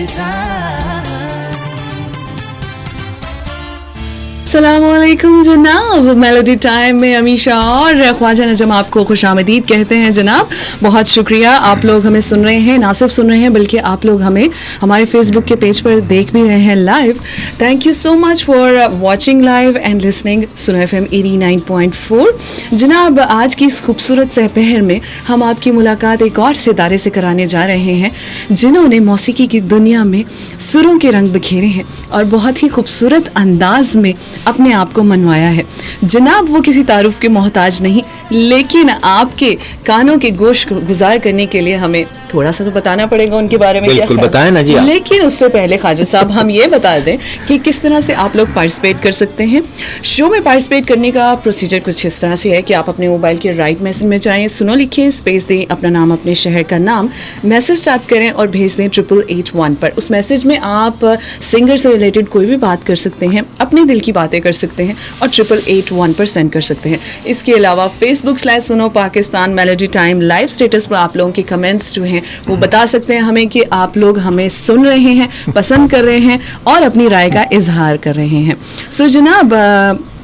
Melody Time. अस्सलामुअलैकुम जनाब, melody time में अमीशा और ख्वाजा नजम आपको खुशामदीद कहते हैं जनाब। बहुत शुक्रिया, आप लोग हमें सुन रहे हैं, ना सिर्फ सुन रहे हैं बल्कि आप लोग हमें हमारे फेसबुक के पेज पर देख भी रहे हैं live. Thank you so much for watching live and listening सुना FM 89.4। जनाब, आज की इस खूबसूरत सहपहर में हम आपकी मुलाकात एक और सितारे से कराने जा रहे हैं जिन्होंने मौसीकी की दुनिया में सुरों के रंग बिखेरे हैं और बहुत ही खूबसूरत अंदाज में अपने आप को मनवाया है। जनाब, वो किसी तारुफ के मोहताज नहीं, लेकिन आपके कानों के गोश को गुजार करने के लिए हमें थोड़ा सा तो बताना पड़ेगा उनके बारे में। बिल्कुल बताएं ना जी आप। लेकिन उससे पहले ख्वाजा साहब हम ये बता दें कि किस तरह से आप लोग पार्टिसिपेट कर सकते हैं। शो में पार्टिसिपेट करने का प्रोसीजर कुछ इस तरह से है कि आप अपने मोबाइल के राइट मैसेज में जाएं, सुनो लिखें, स्पेस दें, अपना नाम, अपने शहर का नाम, मैसेज टाइप करें और भेज दें 8881 पर। उस मैसेज में आप सिंगर से रिलेटेड कोई भी बात कर सकते हैं, अपने दिल की बातें कर सकते हैं और 8881 पर सेंड कर सकते हैं। इसके अलावा Facebook/सुनो Pakistan melody time live status पर आप लोगों के कमेंट्स जो हैं वो बता सकते हैं हमें कि आप लोग हमें सुन रहे हैं, पसंद कर रहे हैं और अपनी राय का इजहार कर रहे हैं। सो जनाब,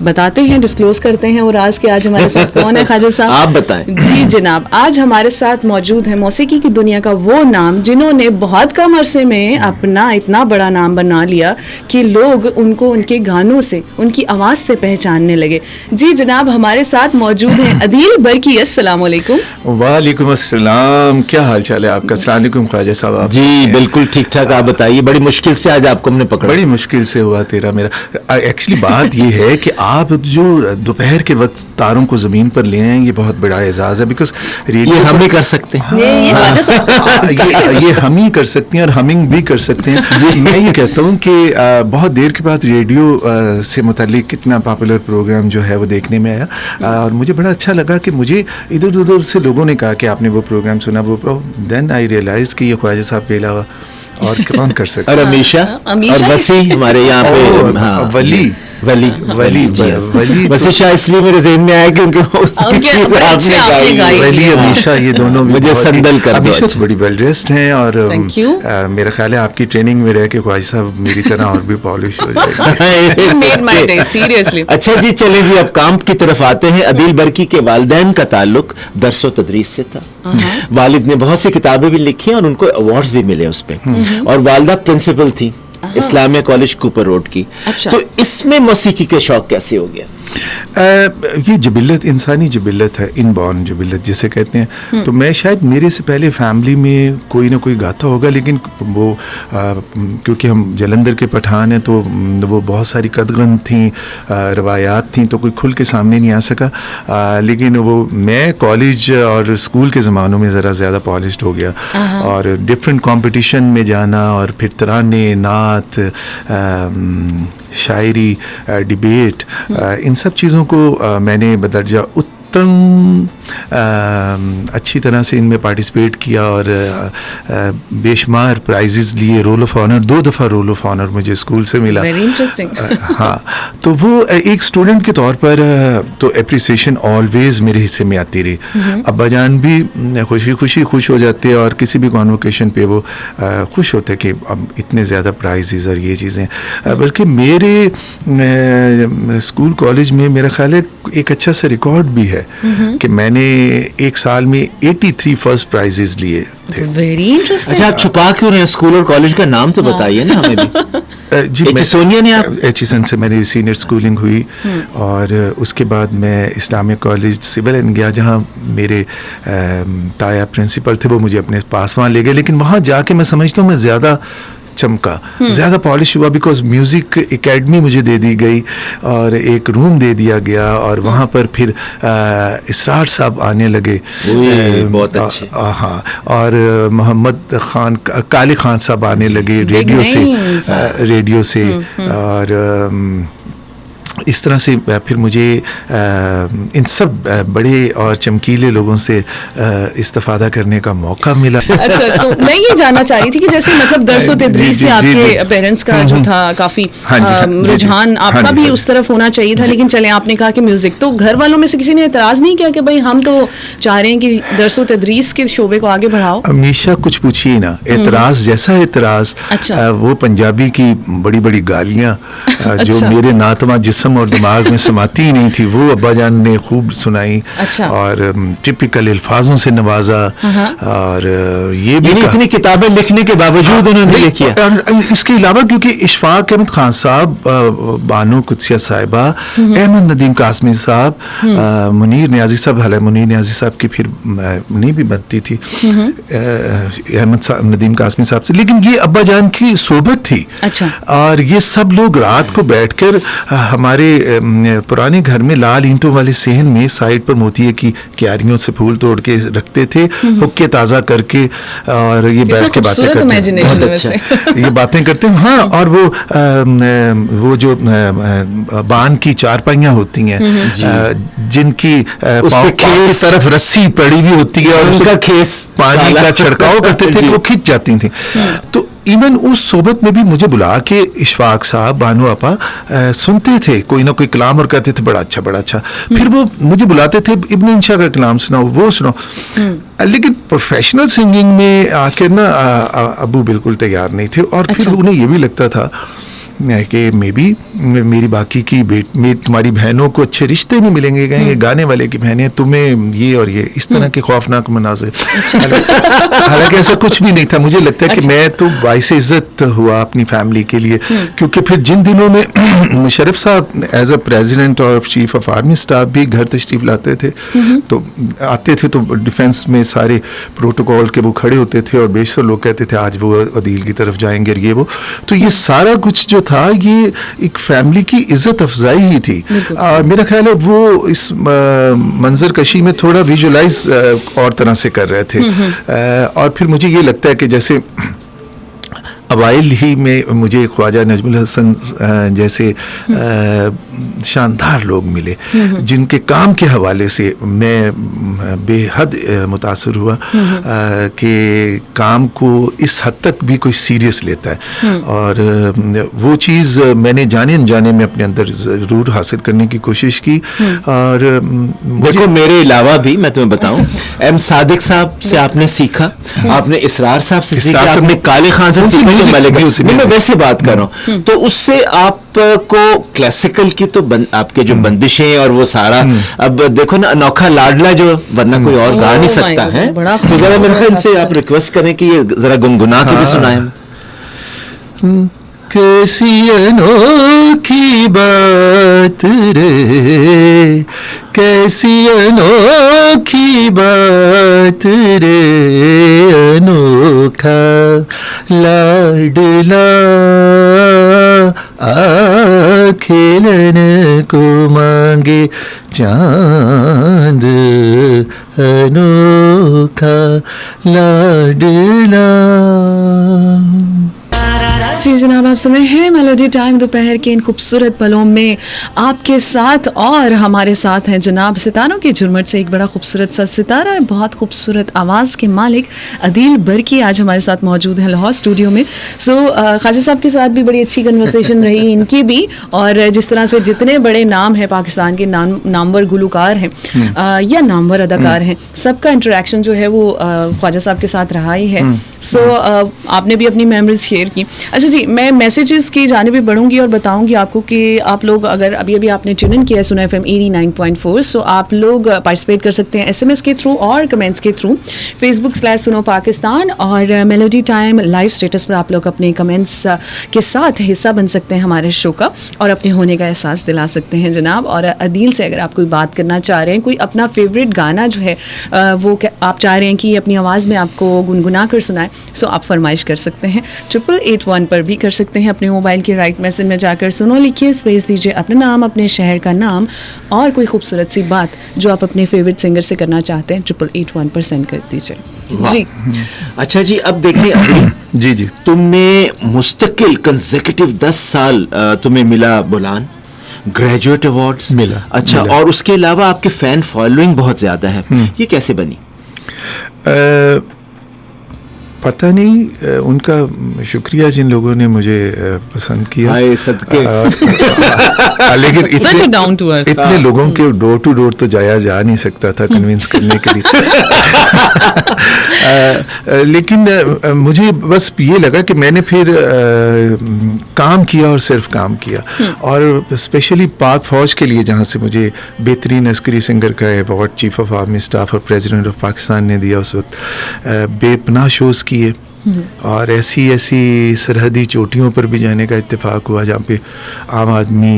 बताते हैं, डिस्क्लोज करते हैं और आज के आज हमारे साथ कौन है ख्वाजा साहब? आप बताएं। जी जनाब, आज हमारे साथ मौजूद है मौसीकी की दुनिया का वो नाम जिन्होंने बहुत कम अरसे में अपना इतना बड़ा नाम बना लिया कि लोग उनको उनके गानों से, उनकी आवाज़ से पहचानने लगे। जी जनाब, हमारे साथ मौजूद हैं अदील बरकी। अस्सलाम वालेकुम। वालेकुम अस्सलाम, क्या हाल चाल है आपका? अस्सलाम वालेकुम ख्वाजा साहब। आप जी बिल्कुल ठीक ठाक, आप बताइए। बड़ी मुश्किल से आज आपको हमने पकड़ा। बड़ी मुश्किल से हुआ तेरा मेरा। एक्चुअली बात ये है कि आप जो दोपहर के वक्त तारों को जमीन पर ले आए, ये बहुत बड़ा एजाज है। बिकॉज रेडियो ये हम ही कर सकते हैं। ये ख्वाजा साहब ये हम ही कर सकते हैं और हमिंग भी कर सकते हैं। जी, मैं ये कहता हूँ कि बहुत देर के बाद रेडियो से मुतालिक कितना पॉपुलर प्रोग्राम जो है वो देखने में आया और मुझे बड़ा अच्छा लगा कि मुझे इधर उधर से लोगों ने कहा कि आपने वो प्रोग्राम सुना, वो देन आई रियलाइज कि ये ख्वाजा साहब के अलावा और कौन कर सकता है। और अमीशा और वसी हमारे यहाँ पे। हाँ, वली वसी शाह इसलिए मेरे जहन में आया क्योंकि आपने गाई। वली अमीशा, ये दोनों मुझे संदल कर दो। अमीशा बड़ी वेल ड्रेस्ड हैं और मेरा ख्याल है आपकी ट्रेनिंग में रह के ख्वाजा साहब मेरी तरह और भी पॉलिश हो जाएगी। सीरियसली। अच्छा जी, चलें जी, अब काम की तरफ आते हैं। अदील बरकी के वालिदैन का ताल्लुक दरसो तदरीस से था। वालिद ने बहुत सी किताबें भी लिखी और उनको अवार्ड्स भी मिले उस पे। और वालिदा प्रिंसिपल थी इस्लामिया कॉलेज कूपर रोड की। अच्छा। तो इसमें मौसीकी का शौक कैसे हो गया? ये जबिलत, इंसानी जबिलत है, इनबॉर्न जबिलत जिसे कहते हैं। तो मैं शायद मेरे से पहले फैमिली में कोई ना कोई गाता होगा, लेकिन वो क्योंकि हम जलंधर के पठान हैं तो वो बहुत सारी कदगन थी, रवायात थी, तो कोई खुल के सामने नहीं आ सका। लेकिन वो मैं कॉलेज और स्कूल के ज़मानों में ज़रा ज़्यादा पॉलिश्ड हो गया और डिफरेंट कंपटीशन में जाना और फिर तराने, नात, शायरी, डिबेट, इन सब चीज़ों को मैंने बदर्जा उत्तम अच्छी तरह से इनमें पार्टिसिपेट किया और बेशुमार प्राइजेस लिए। रोल ऑफ ऑनर 2 दफ़ा रोल ऑफ ऑनर मुझे स्कूल से मिला। Very interesting. हाँ, तो वो एक स्टूडेंट के तौर पर तो एप्रिसिएशन ऑलवेज मेरे हिस्से में आती रही। अब्बा जान भी खुश हो जाते और किसी भी कॉन्वोकेशन पे वो खुश होते कि अब इतने ज़्यादा प्राइजेस और ये चीज़ें। बल्कि मेरे स्कूल कॉलेज में मेरा ख्याल है एक अच्छा सा रिकॉर्ड भी है कि मैंने एक साल में 83 फर्स्ट प्राइजेस लिए थे। Very interesting. अच्छा, आप छुपा क्यों रहे हैं? स्कूल और कॉलेज का नाम तो बताइए ना हमें भी। जी, सोनिया ने आप एचसन से मेरी सीनियर स्कूलिंग हुई और उसके बाद मैं इस्लामिक कॉलेज सिविल एंड गया, जहाँ मेरे ताया प्रिंसिपल थे, वो मुझे अपने पास वहाँ ले गए। लेकिन वहाँ जाके मैं समझता हूँ मैं ज़्यादा चमका, ज़्यादा पॉलिश हुआ, बिकॉज म्यूज़िक एकेडमी मुझे दे दी गई और एक रूम दे दिया गया और वहाँ पर फिर इसरार साहब आने लगे। बहुत अच्छे। हाँ, और मोहम्मद खान, काली खान साहब आने लगे रेडियो से और इस तरह से फिर मुझे इन सब बड़े और चमकीले लोगों से इस्तिफादा करने का मौका मिला। अच्छा, तो मैं ये जानना चाह रही थी कि जैसे मतलब दरसो तदरीस से आपके पेरेंट्स का जो था काफी रुझान आपका भी उस तरफ होना चाहिए था, लेकिन चले आपने कहा कि म्यूजिक, तो घर वालों में से किसी ने एतराज नहीं किया कि भाई हम तो चाह रहे हैं कि दरसो तदरीस के शोबे को आगे बढ़ाओ? हमेशा कुछ पूछिए ना, एतराज जैसा एतराज, अच्छा। वो पंजाबी की बड़ी बड़ी गालियां जो अच्छा। मेरे नातमा जिस्म और दिमाग में समाती ही नहीं थी, वो अब्बा जान ने खूब सुनाई। अच्छा। और टिपिकल अल्फाजों से नवाजा। और ये भी इतनी किताबें लिखने के बावजूद उन्होंने ये किया। और इसके अलावा क्योंकि इशफाक अहमद खान साहब, बानो कुदसिया साहिबा, अहमद नदीम कासमी साहब, मुनीर नियाजी साहब, हालांकि मुनीर नियाजी साहब की फिर नहीं भी बनती थी अहमद नदीम कासमी साहब से, लेकिन ये अब्बा जान की सोबत थी। अच्छा। और ये सब लोग रात को बैठकर हमारे पुराने घर में लाल ईंटों वाले सेहन में साइड पर मोतिये की क्यारियों से फूल तोड़ के रखते थे, हुक्के ताज़ा करके, और ये बैठ के बातें करते हैं। बहुत अच्छा। ये बातें करते हैं। हाँ, और वो जो बान की चारपाइयाँ होती हैं, जिनकी पाँव की तरफ रस्सी पड़ी हुई होती है और उसका खेस पानी का छिड़काव करते थे, वो खिंच जाती थी। तो इवन उस सोबत में भी मुझे बुला के इशफाक साहब, बानो आपा सुनते थे कोई ना कोई कलाम और कहते थे बड़ा अच्छा बड़ा अच्छा। फिर वो मुझे बुलाते थे, इब्न इंशा का कलाम सुनाओ, वो सुनाओ। लेकिन प्रोफेशनल सिंगिंग में आकर ना अबू बिल्कुल तैयार नहीं थे। और फिर उन्हें ये भी लगता था कि मे बी मेरी बाकी की तुम्हारी बहनों को अच्छे रिश्ते नहीं मिलेंगे, कहेंगे गाने वाले की बहनें, तुम्हें ये और ये इस तरह के खौफनाक मनाज़िर। हालांकि ऐसा कुछ भी नहीं था। मुझे लगता है कि मैं तो बाइस इज्जत हुआ अपनी फैमिली के लिए, क्योंकि फिर जिन दिनों में मुशर्रफ साहब एज अ प्रेसिडेंट और चीफ ऑफ आर्मी स्टाफ भी घर तशरीफ लाते थे, तो आते थे तो डिफेंस में सारे प्रोटोकॉल के वो खड़े होते थे और बेशतर लोग कहते थे आज वो अदील की तरफ जाएंगे और ये वो। तो ये सारा कुछ जो था ये एक फैमिली की इज्जत अफजाई ही थी। मेरा ख्याल है वो इस मंजर कशी में थोड़ा विजुलाइज और तरह से कर रहे थे। और फिर मुझे ये लगता है कि जैसे अवाइल ही में मुझे ख्वाजा नजमुल हसन जैसे शानदार लोग मिले, जिनके काम के हवाले से मैं बेहद मुतासर हुआ कि काम को इस हद तक भी कोई सीरियस लेता है। और वो चीज़ मैंने जाने अनजाने में अपने अंदर ज़रूर हासिल करने की कोशिश की। और देखो, मेरे अलावा भी मैं तुम्हें बताऊं, एम सादिक साहब से आपने सीखा, आपने इसरार साहब से सीखा, आपने काले खान से सीखा। मैं वैसे बात कर रहा हूँ, तो उससे आपको क्लासिकल की तो आपके जो बंदिशें और वो सारा, अब देखो ना, अनोखा लाडला जो वरना कोई और गा नहीं सकता है, तो जरा मेरे ख्याल से आप रिक्वेस्ट करें कि ये जरा गुनगुना के भी सुनाएं। कैसी अनोखी बात रे, कैसी अनोखी बात रे, अनोखा लाडला खेलन को मांगे चांद, अनोखा लाडला। जी जनाब, आप सुन रहे हैं मेलोडी टाइम दोपहर के इन खूबसूरत पलों में आपके साथ, और हमारे साथ हैं जनाब सितारों की झुरमुट से एक बड़ा खूबसूरत सा सितारा है, बहुत खूबसूरत आवाज़ के मालिक अदील बरकी आज हमारे साथ मौजूद हैं लाहौर स्टूडियो में। सो ख्वाजा साहब के साथ भी बड़ी अच्छी कन्वर्सेशन रही इनकी भी, और जिस तरह से जितने बड़े नाम हैं पाकिस्तान के, नामवर गुलकार हैं या नामवर अदाकार हैं, सबका इंटरेक्शन जो है वो ख्वाजा साहब के साथ रहा ही है। सो आपने भी अपनी मेमोरीज शेयर की। अच्छा जी, मैं मैसेजेस की जाने भी बढ़ूंगी और बताऊंगी आपको कि आप लोग अगर अभी आपने ट्यून इन किया है सुना FM 89.4, सो आप लोग पार्टिसिपेट कर सकते हैं SMS के थ्रू और कमेंट्स के थ्रू, Facebook/सुनो पाकिस्तान और मेलोडी टाइम लाइव स्टेटस पर आप लोग अपने कमेंट्स के साथ हिस्सा बन सकते हैं हमारे शो का और अपने होने का एहसास दिला सकते हैं जनाब। और अदील से अगर आप कोई बात करना चाह रहे हैं, कोई अपना फेवरेट गाना जो है वो आप चाह रहे हैं कि अपनी आवाज़ में आपको गुनगुना कर सुनाए, सो आप फरमाइश कर सकते हैं। 8881 पर भी कर सकते हैं। अपने मोबाइल के राइट मैसेज में जाकर सुनो लिखिए, स्पेस दीजिए, अपना नाम, अपने शहर का नाम और कोई खूबसूरत सी बात जो आप अपने फेवरेट सिंगर से करना चाहते हैं 8881 पर सेंड कर दीजिए जी। अच्छा जी, अब देखिए अभी जी जी, तुमने मुस्तकिल कंसेक्यूटिव 10 साल तुम्हें मिला बुलान, ग्रेजुएट अवार्ड्स मिला। अच्छा, और उसके अलावा आपके फैन फॉलोइंग बहुत ज्यादा है, ये कैसे बनी? पता नहीं, उनका शुक्रिया जिन लोगों ने मुझे पसंद किया। हाय सदके। लेकिन Such a down to earth। इतने लोगों के डोर टू डोर तो जाया जा नहीं सकता था कन्विंस करने के लिए। लेकिन मुझे बस ये लगा कि मैंने फिर काम किया और सिर्फ काम किया, और स्पेशली पाक फौज के लिए जहाँ से मुझे बेहतरीन अस्करी सिंगर का award chief of army staff और प्रेसिडेंट ऑफ पाकिस्तान ने दिया उस वक्त, बेपनाह शोज़ किए, और ऐसी ऐसी सरहदी चोटियों पर भी जाने का इत्तेफाक हुआ जहाँ पे आम आदमी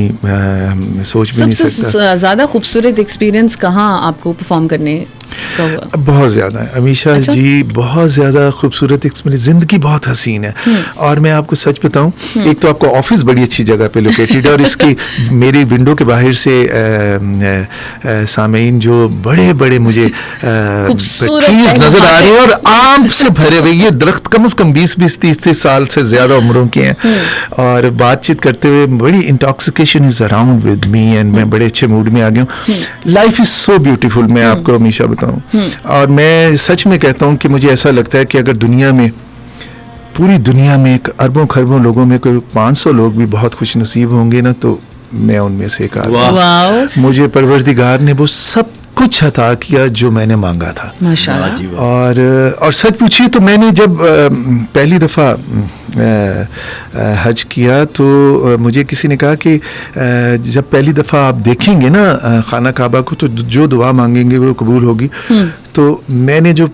सोच भी नहीं सकता। सबसे ज़्यादा खूबसूरत एक्सपीरियंस कहाँ आपको परफॉर्म करने का हुआ? बहुत ज़्यादा है अमीशा। अच्छा? जी, बहुत ज़्यादा खूबसूरत एक्सपीरियंस। ज़िंदगी बहुत हसीन है, और मैं आपको सच बताऊं, एक तो आपको ऑफिस बड़ी अच्छी जगह पे लोकेटेड है, और इसकी मेरी विंडो के बाहर से सामीन जो बड़े बड़े मुझे ट्रीज नज़र आ रहे हैं, और आम से भरे हुए ये दरख्त कम से कम 20-30 साल से ज़्यादा उम्रों के हैं, और बातचीत करते हुए बड़ी intoxication is around with me, and मैं बड़े अच्छे मूड में आ गया हूँ। लाइफ इज़ सो ब्यूटीफुल, मैं आपको हमेशा बताऊं, और मैं सच में कहता हूं कि मुझे ऐसा लगता है कि अगर दुनिया में, पूरी दुनिया में एक अरबों खरबों लोगों में कोई 500 लोग भी बहुत खुश नसीब होंगे ना, तो मैं उनमें से एक आदमी। वाह। मुझे परवरदिगार ने वो सब कुछ अता किया जो मैंने मांगा था, माशाल्लाह। और सच पूछिए तो मैंने जब पहली दफ़ा हज किया तो मुझे किसी ने कहा कि जब पहली दफ़ा आप देखेंगे ना खाना काबा को, तो जो दुआ मांगेंगे वो कबूल होगी। तो मैंने जो,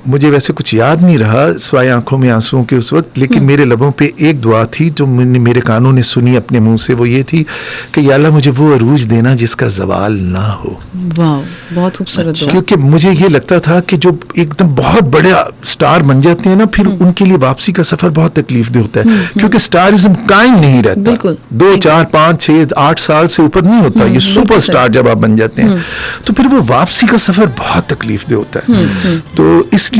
मुझे वैसे कुछ याद नहीं रहा सिवाय आंखों में आंसुओं के उस वक्त, लेकिन मेरे लबों पे एक दुआ थी जो मेरे कानों ने सुनी अपने मुंह से, वो ये थी कि या अल्लाह मुझे वो अरूज देना जिसका जवाल ना हो। वाह, बहुत खूबसूरत दुआ। क्योंकि मुझे ये लगता था कि जो एकदम बहुत बड़े स्टार बन जाते हैं ना, फिर उनके लिए वापसी का सफर बहुत तकलीफ दे होता है, क्योंकि स्टारिज्म कायम नहीं रहता। बिल्कुल। 2, 4, 5, 6, 8 साल से ऊपर नहीं होता। ये सुपर स्टार जब आप बन जाते हैं तो फिर वो वापसी का सफर बहुत तकलीफ दे होता है। तो इसलिए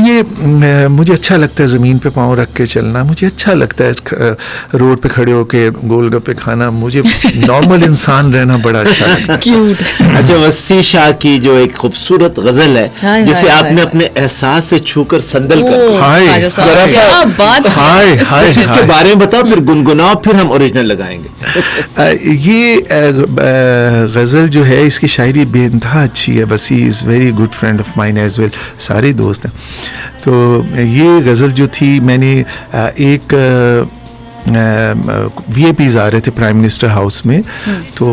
मुझे अच्छा लगता है ज़मीन पे पाँव रख के चलना, मुझे अच्छा लगता है रोड पे खड़े होके गोलगप्पे खाना, मुझे नॉर्मल इंसान रहना बड़ा अच्छा लगता है। क्यूट। अच्छा, वसी शाह की जो एक खूबसूरत गजल है, हाय, जिसे हाय, आपने हाय। अपने एहसास से छूकर संदल कर, हाय, ख़वाजा साहब, जरा सा- क्या बात है। हाय हाय इसके हाय। बारे में बताओ, फिर गुनगुनाओ, फिर हम ओरिजिनल लगाएंगे। ये गज़ल जो है, इसकी शायरी बेइंतहा अच्छी है। Wasi is very good friend of mine as well, सारे दोस्त हैं। तो ये गज़ल जो थी, मैंने एक VIPs आ रहे थे प्राइम मिनिस्टर हाउस में, तो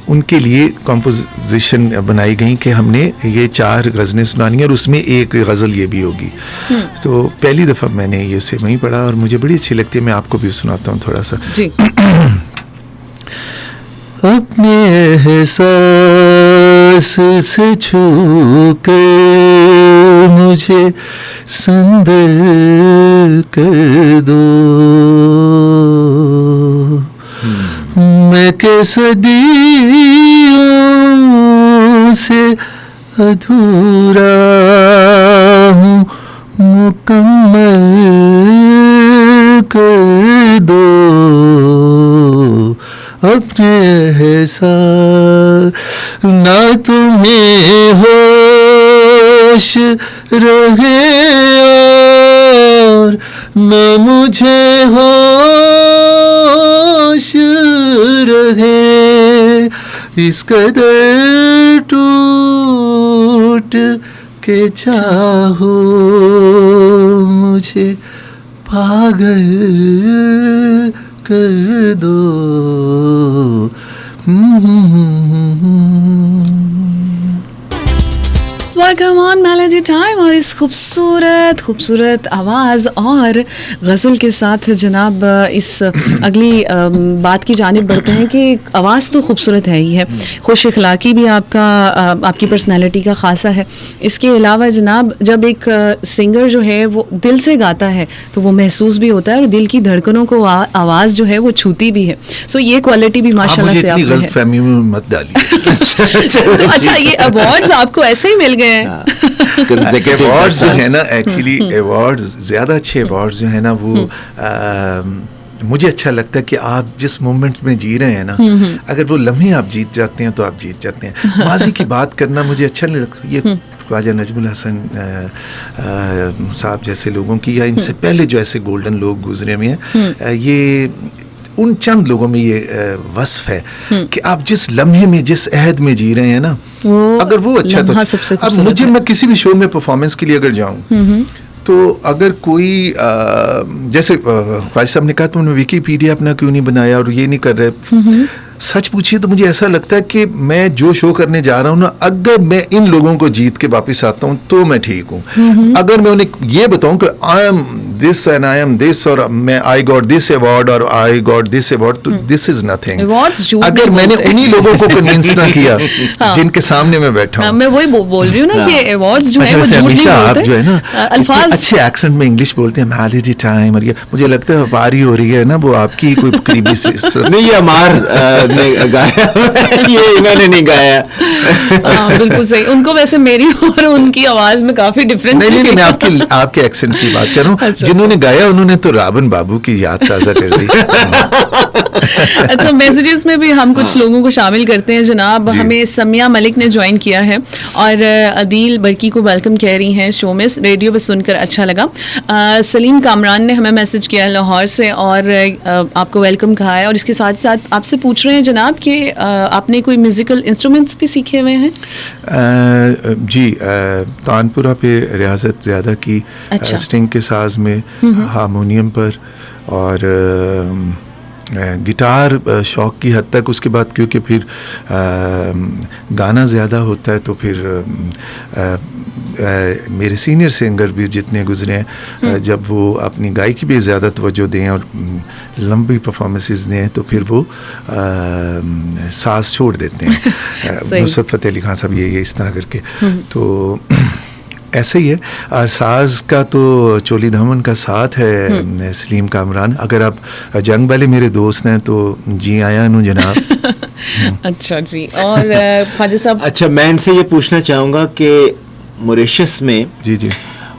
उनके लिए कंपोजिशन बनाई गई कि हमने ये 4 गज़लें सुनानी है, और उसमें एक गज़ल ये भी होगी। तो पहली दफ़ा मैंने ये उसे वहीं पढ़ा, और मुझे बड़ी अच्छी लगती है। मैं आपको भी सुनाता हूँ थोड़ा सा जी। अपने एहसास से छू कर मुझे संदल कर दो, मैं के सदियों से अधूरा हूँ, मुकम्मल कर दो अपने एहसास, ना तुम्हें होश रहे और न मुझे होश रहे, इस कदर टूट के चाहो मुझे पागल कर दो। वेलकम ऑन मेलोडी टाइम, और इस खूबसूरत आवाज़ और गज़ल के साथ जनाब इस अगली बात की जानिब बढ़ते हैं कि आवाज़ तो खूबसूरत है ही है, खुश अखलाक़ी भी आपकी पर्सनालिटी का ख़ासा है। इसके अलावा जनाब जब एक सिंगर जो है वो दिल से गाता है तो वो महसूस भी होता है, और दिल की धड़कनों को आवाज़ जो है वो छूती भी है। सो ये क्वालिटी भी माशाल्लाह से आप में है। गलतफहमी में मत डालिए। तो अच्छा, ये अवार्ड्स आपको ऐसे ही मिल गए हैं? अवार्ड्स जो है ना, एक्चुअली अवार्ड्स ज़्यादा अच्छे अवार्ड्स जो है ना, वो मुझे अच्छा लगता है कि आप जिस मोमेंट में जी रहे हैं ना, अगर वो लम्हे आप जीत जाते हैं तो आप जीत जाते हैं। माजी की बात करना मुझे अच्छा नहीं लगता। ये ख्वाजा नजमुल हसन साहब जैसे लोगों की, या इनसे पहले जो ऐसे गोल्डन लोग गुजरे हुए हैं, ये उन चंद लोगों में ये वस्फ है कि आप जिस लम्हे में, जिस अहद में जी रहे हैं ना, अगर वो अच्छा तो। अब मुझे, मैं किसी भी शो में परफॉर्मेंस के लिए अगर जाऊं, तो अगर कोई जैसे ख्वाजा साहब ने कहा तुमने विकीपीडिया अपना क्यों नहीं बनाया और ये नहीं कर रहे, सच पूछिए तो मुझे ऐसा लगता है कि मैं जो शो करने जा रहा हूँ ना, अगर मैं इन लोगों को जीत के वापस आता हूँ तो मैं ठीक हूँ। अगर मैं उन्हें ये बताऊँ कि I am this and I am this, और मैं आई गॉट दिस अवार्ड और आई गॉट दिस अवार्ड, तो दिस इज नथिंग। अगर मैंने उन्हीं लोगों को कन्विंस ना किया जिनके सामने मैं बैठा हूँ। मैं वही बोल रही हूँ ना कि अवार्ड्स जो है वो झूठ नहीं आप जो है ना अल्फाज अच्छे एक्सेंट में इंग्लिश बोलते हैं, मैलेडी टाइम, और ये मुझे लगता है बारी हो रही है ना, वो आपकी कोई करीबी नहीं, ये अमार ने गाया, ये इन्होंने नहीं गाया। बिल्कुल सही। उनको वैसे मेरी और उनकी आवाज में काफी डिफरेंस नहीं, मैं आपके एक्सेंट की बात कर रहा हूँ। जिन्होंने गाया उन्होंने तो रावण बाबू की याद ताज़ा कर दी। अच्छा, मैसेजेस में भी हम कुछ लोगों को शामिल करते हैं जनाब। हमें समिया मलिक ने ज्वाइन किया है और अदील बरकी को वेलकम कह रही हैं शो में, रेडियो पे सुनकर अच्छा लगा। सलीम कामरान ने हमें मैसेज किया लाहौर से और आपको वेलकम कहा है, और इसके साथ साथ आपसे पूछ रहे हैं जनाब कि आपने कोई म्यूजिकल इंस्ट्रूमेंट्स भी सीखे हुए हैं? जी, तानपुरा पे रियाजत ज़्यादा की। अच्छा। स्ट्रिंग के साज में, हारमोनियम पर, और गिटार शौक़ की हद तक। उसके बाद क्योंकि फिर गाना ज़्यादा होता है तो फिर मेरे सीनियर सिंगर भी जितने गुजरे हैं, जब वो अपनी गायकी पे ज़्यादा तवज्जो दें और लंबी परफॉर्मेंसेस दें तो फिर वो साज छोड़ देते हैं। नुसरत फ़तेह अली खान साहब ये इस तरह करके, तो ऐसे ही है। और साज का तो चोली दामन का साथ है सलीम कामरान। अगर आप जंग वाले मेरे दोस्त हैं तो जी आया नू जनाब। अच्छा जी। और ख्वाजा साहब, अच्छा, मैं इनसे ये पूछना चाहूँगा कि मॉरिशस में जी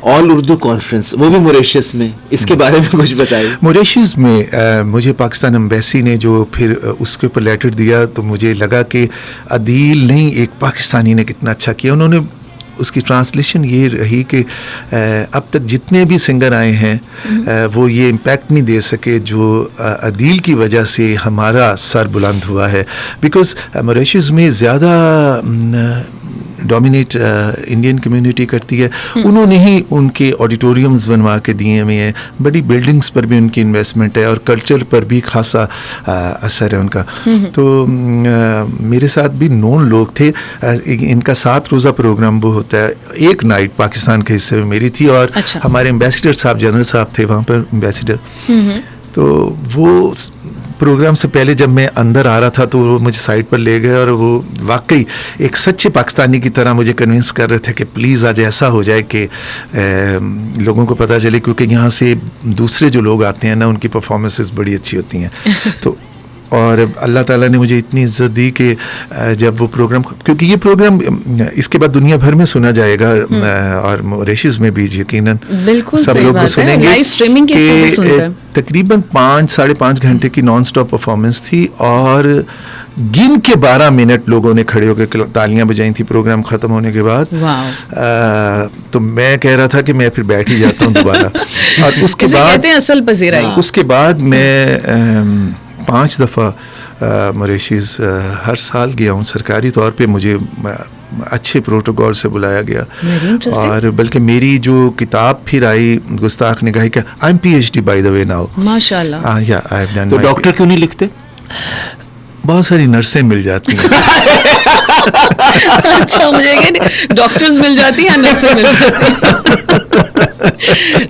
ऑल उर्दू कॉन्फ्रेंस, वो भी मॉरिशस में, इसके बारे में कुछ बताइए। मॉरिशस में मुझे पाकिस्तान एम्बेसी ने जो फिर उसके ऊपर लेटर दिया तो मुझे लगा कि अदील नहीं, एक पाकिस्तानी ने कितना अच्छा किया। उन्होंने उसकी ट्रांसलेशन ये रही कि अब तक जितने भी सिंगर आए हैं वो ये इम्पैक्ट नहीं दे सके जो अदील की वजह से हमारा सर बुलंद हुआ है। बिकॉज़ मॉरिशस में ज़्यादा डोमिनेट इंडियन कम्युनिटी करती है। उन्होंने ही उनके ऑडिटोरियम्स बनवा के दिए हुए हैं, बड़ी बिल्डिंग्स पर भी उनकी इन्वेस्टमेंट है और कल्चर पर भी खासा असर है उनका। तो मेरे साथ भी नॉन लोग थे। इनका 7 रोज़ा प्रोग्राम वो होता है, एक नाइट पाकिस्तान के हिस्से में मेरी थी और अच्छा। हमारे एम्बेसडर साहब, जनरल साहब थे वहाँ पर एम्बेसडर। तो वो प्रोग्राम से पहले जब मैं अंदर आ रहा था तो वो मुझे साइड पर ले गए और वो वाकई एक सच्चे पाकिस्तानी की तरह मुझे कन्विंस कर रहे थे कि प्लीज़ आज ऐसा हो जाए कि लोगों को पता चले, क्योंकि यहाँ से दूसरे जो लोग आते हैं ना उनकी परफॉर्मेंसेस बड़ी अच्छी होती हैं। तो और अल्लाह ताला ने मुझे इतनी इज्जत दी कि जब वो प्रोग्राम, क्योंकि ये प्रोग्राम इसके बाद दुनिया भर में सुना जाएगा और मॉरिशस में भी यकीनन सब लोग को सुनेंगे। लाइव स्ट्रीमिंग के तकरीबन 5-5.5 घंटे की नॉन स्टॉप परफॉर्मेंस थी और गिन के 12 मिनट लोगों ने खड़े होकर तालियां बजाई थी प्रोग्राम खत्म होने के बाद। तो मैं कह रहा था कि मैं फिर बैठ ही जाता हूँ दोबारा। और उसके बाद असल पजीराई, उसके बाद मैं 5 दफ़ा मॉरिशस हर साल गया हूँ। सरकारी तौर पे मुझे अच्छे प्रोटोकॉल से बुलाया गया और बल्कि मेरी जो किताब फिर आई गुस्ताख निगाही का, I am PhD by the way now, माशाल्लाह। या आई हैव डन। तो डॉक्टर क्यों नहीं लिखते? बहुत सारी नर्सें मिल जाती हैं। अच्छा, मुझे डॉक्टर्स मिल जाती हैं, नर्सें मिल जाती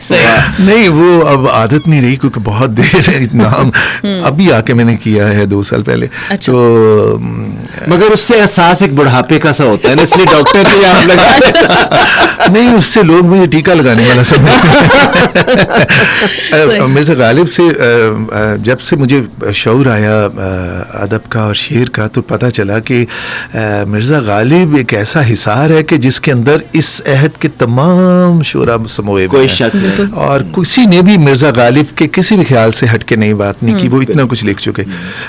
सही। नहीं, वो अब आदत नहीं रही क्योंकि बहुत देर है, नाम अभी आके मैंने किया है 2 साल पहले। अच्छा। तो मगर उससे एहसास एक बुढ़ापे का सा होता है ना, इसलिए डॉक्टर भी आप लगा नहीं, उससे लोग मुझे टीका लगाने वाला समझते हैं। मिर्ज़ा गालिब से जब से मुझे शऊर आया अदब का और शेर का, तो पता चला कि मिर्ज़ा गालिब एक ऐसा हिसार है कि जिसके अंदर इस अहद के तमाम शोरा हुए कोई हुए हैं। शक नहीं। और किसी ने भी मिर्जा गालिब के किसी भी ख्याल से हटके नई बात नहीं की, वो इतना कुछ लिख चुके,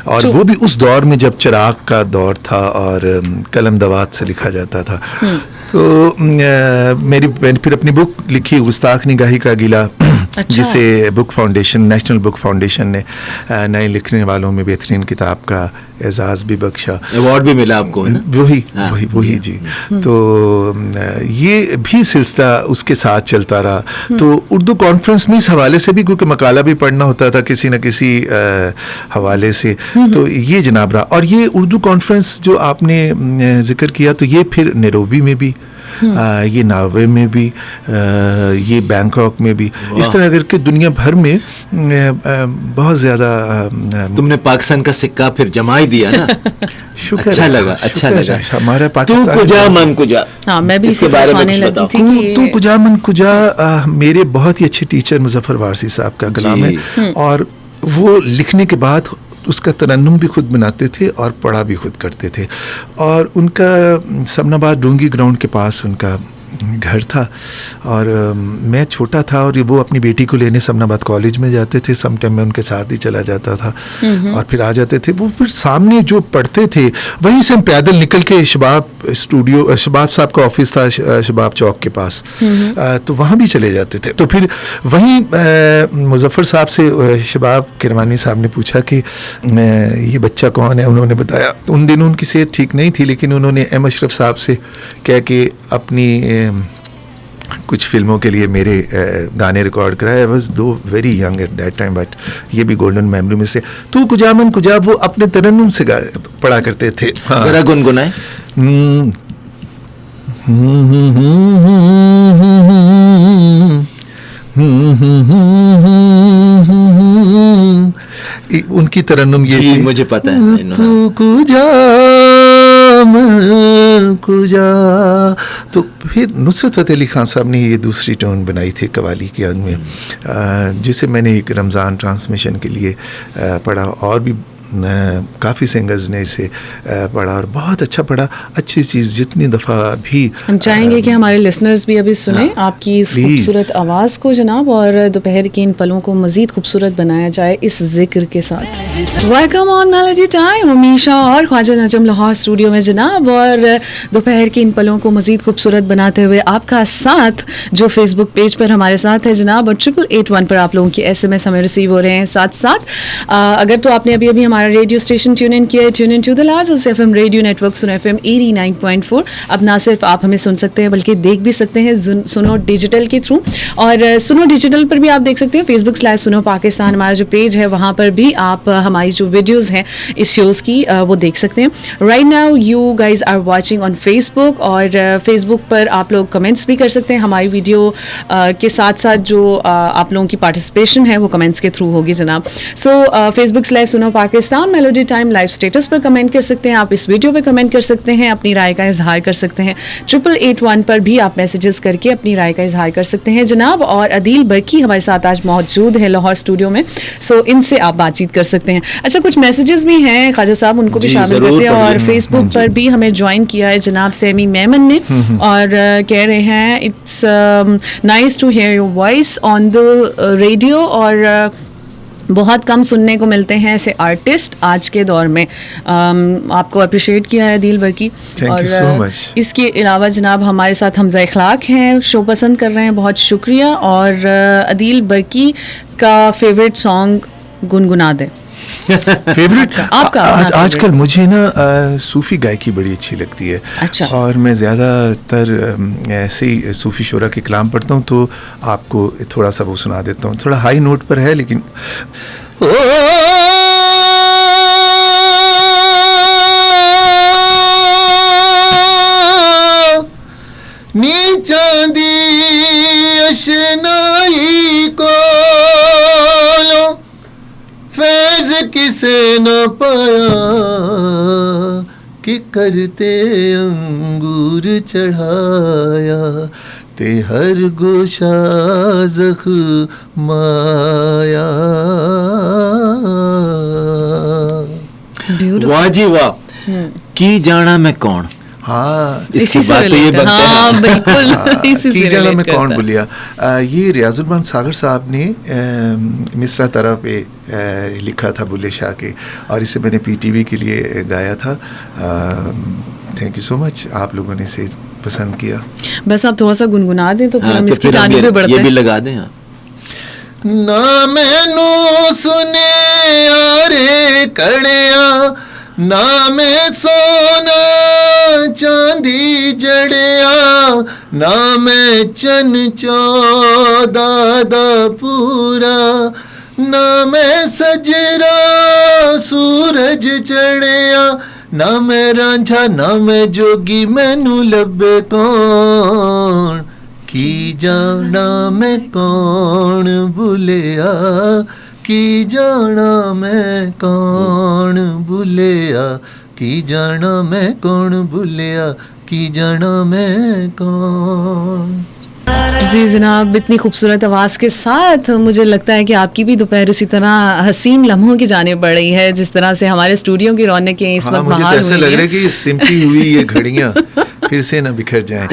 और वो भी उस दौर में जब चिराग का दौर था और कलम दवात से लिखा जाता था। तो मैंने फिर अपनी बुक लिखी गुस्ताख निगाही का गिला, जिसे book foundation, national book foundation ने नए लिखने वालों में बेहतरीन किताब का एजाज भी बख्शा, अवार्ड भी मिला आपको, है ना? वही जी। तो ये भी सिलसिला उसके साथ चलता रहा। तो उर्दू कॉन्फ्रेंस में इस हवाले से भी, क्योंकि मकाला भी पढ़ना होता था किसी न किसी हवाले से, तो ये जनाब रहा। और ये उर्दू कॉन्फ्रेंस जो आपने जिक्र किया, तो ये फिर नैरोबी में भी, ये नार्वे में भी, ये बैंकॉक में भी, इस तरह करके दुनिया भर में बहुत ज़्यादा। तुमने पाकिस्तान का सिक्का फिर जमा ही दिया ना। शुक्र, अच्छा लगा हमारा तू पाकिस्तान। कुजा मन कुजा, हाँ, मैं भी इसके बारे में कुछ बताओ। तू कुजा मन कुजा मेरे बहुत ही अच्छे टीचर मुजफ्फर वारसी साहब का कलाम है, और वो लिखने के बाद उसका तरन्नुम भी खुद बनाते थे और पढ़ा भी खुद करते थे। और उनका समनाबाद डोंगी ग्राउंड के पास उनका घर था, और मैं छोटा था, और वो अपनी बेटी को लेने समनाबाद कॉलेज में जाते थे। सम टाइम मैं उनके साथ ही चला जाता था और फिर आ जाते थे। वो फिर सामने जो पढ़ते थे वहीं से हम पैदल निकल के शबाब स्टूडियो, शबाब साहब का ऑफिस था शबाब चौक के पास, तो वहाँ भी चले जाते थे। तो फिर वहीं मुजफ्फर साहब से शबाब किरमानी साहब ने पूछा कि ये बच्चा कौन है। उन्होंने बताया, उन दिनों उनकी सेहत ठीक नहीं थी, लेकिन उन्होंने एम अशरफ साहब से कह के अपनी कुछ फिल्मों के लिए मेरे गाने रिकॉर्ड कराए। आई वाज दो very young at that time, but ये भी गोल्डन मेमोरी में से। तू कुजा मन कुजा वो अपने तरन्नुम से पढ़ा करते थे। जरा गुनगुनाए। उनकी तरन्नुम ये थी, मुझे पता है। तू कुजा कुजा। तो फिर नुसरत फ़तेह अली खान साहब ने ये दूसरी टोन बनाई थी कवाली के अंग में, जिसे मैंने एक रमज़ान ट्रांसमिशन के लिए पढ़ा, और भी काफ़ी सिंगर्स ने इसे पढ़ा और बहुत अच्छा पढ़ा। अच्छी चीज़ जितनी दफ़ा भी हम चाहेंगे कि हमारे लिसनर्स भी अभी सुने आपकी इस खूबसूरत आवाज़ को जनाब, और दोपहर की इन पलों को मज़ीद खूबसूरत बनाया जाए इस जिक्र के साथ। Welcome on melody time, Amisha और ख्वाजा नजम लाहौर स्टूडियो में जनाब, और दोपहर की इन पलों को मज़ीद खूबसूरत बनाते हुए आपका साथ जो फेसबुक पेज पर हमारे साथ है जनाब, और 8881 पर आप लोगों की SMS हमें रिसीव हो रहे हैं। साथ साथ अगर तो आपने अभी हमारा रेडियो स्टेशन ट्यून इन किया है, tune in to the largest FM radio network Suno FM 89.4। अब ना सिर्फ आप हमें सुन सकते हैं बल्कि देख भी सकते हैं सुनो डिजिटल के थ्रू, और सुनो डिजिटल पर भी आप देख सकते हैं Facebook/सुनो पाकिस्तान हमारा जो पेज है, वहाँ पर भी आप हमारी जो वीडियोज़ हैं इस शोज़ की वो देख सकते हैं। Right now you guys are watching on Facebook, और फेसबुक पर आप लोग कमेंट्स भी कर सकते हैं हमारी वीडियो के साथ साथ। जो आप लोगों की पार्टिसिपेशन है वो कमेंट्स के थ्रू होगी जनाब। सो Facebook/सुनो Pakistan melody time live status पर कमेंट कर सकते हैं, आप इस वीडियो पे कमेंट कर सकते हैं, अपनी राय का इजहार कर सकते हैं। 8881 पर भी आप मैसेजेस करके अपनी राय का इजहार कर सकते हैं जनाब। और अदील बरकी हमारे साथ आज मौजूद है लाहौर स्टूडियो में, सो इनसे आप बातचीत कर सकते हैं। अच्छा, कुछ मैसेजेस भी हैं ख्वाजा साहब, उनको भी शामिल करते हैं। और फेसबुक पर भी हमें ज्वाइन किया है जनाब सेमी मेमन ने, और कह रहे हैं it's nice to hear your voice on the radio, और बहुत कम सुनने को मिलते हैं ऐसे आर्टिस्ट आज के दौर में। आपको अप्रिशिएट किया है दिल बरकी। Thank you so much. इसके अलावा जनाब हमारे साथ हमजा इखलाक हैं, शो पसंद कर रहे हैं, बहुत शुक्रिया। और अदील बरकी का फेवरेट सॉन्ग गुनगुना दे। फेवरेट आपका आजकल मुझे ना सूफ़ी गायकी बड़ी अच्छी लगती है। अच्छा। और मैं ज़्यादातर ऐसे ही सूफ़ी शुरा के कलाम पढ़ता हूँ, तो आपको थोड़ा सा वो सुना देता हूँ। थोड़ा हाई नोट पर है लेकिन नीचा दी अशनाई को फैज़ किसे न पाया कि करते अंगूर चढ़ाया ते हर गोशा ज़ख्माया। वाह जी वाह। की जाना मैं कौन, हाँ इसकी इसी से बात तो ये related, बनते हैं। हाँ बिल्कुल इसी से की जगह relate में कौन करता है। भूलिया, ये रियाजुल सागर साहब ने मिसरा तरह पे लिखा था बुल्ले शाह के, और इसे मैंने पीटीवी के लिए गाया था। थैंक यू सो मच, आप लोगों ने इसे पसंद किया। बस आप थोड़ा सा गुनगुना दें तो फिर हाँ, हम तो इसकी फिर हम जानिब पे बढ़ते ये भी हैं। लगा दें। हाँ। ना मैनू सुने यारे कड़िया, ना मैं सोना चांदी जड़िया, ना मैं चन चौदा दा पूरा, ना मैं सजरा सूरज चढ़िया, ना मैं रांझा ना मैं जोगी, मैनू लब्बे कौन की जाना मैं कौन भुलिया, की जाना मैं कौन भुलिया, की जाना मैं कौन भुलिया, की जाना मैं कौन। जी जनाब, इतनी खूबसूरत आवाज़ के साथ मुझे लगता है कि आपकी भी दोपहर उसी तरह हसीन लम्हों की जाने पड़ रही है, जिस तरह से हमारे स्टूडियो की रौनकें इस हाँ, वक्त मुझे तो बहाल ऐसा हुई लग रहा है हैं। कि ये सिमटी हुई ये घड़ियां फिर से ना बिखर जाएं।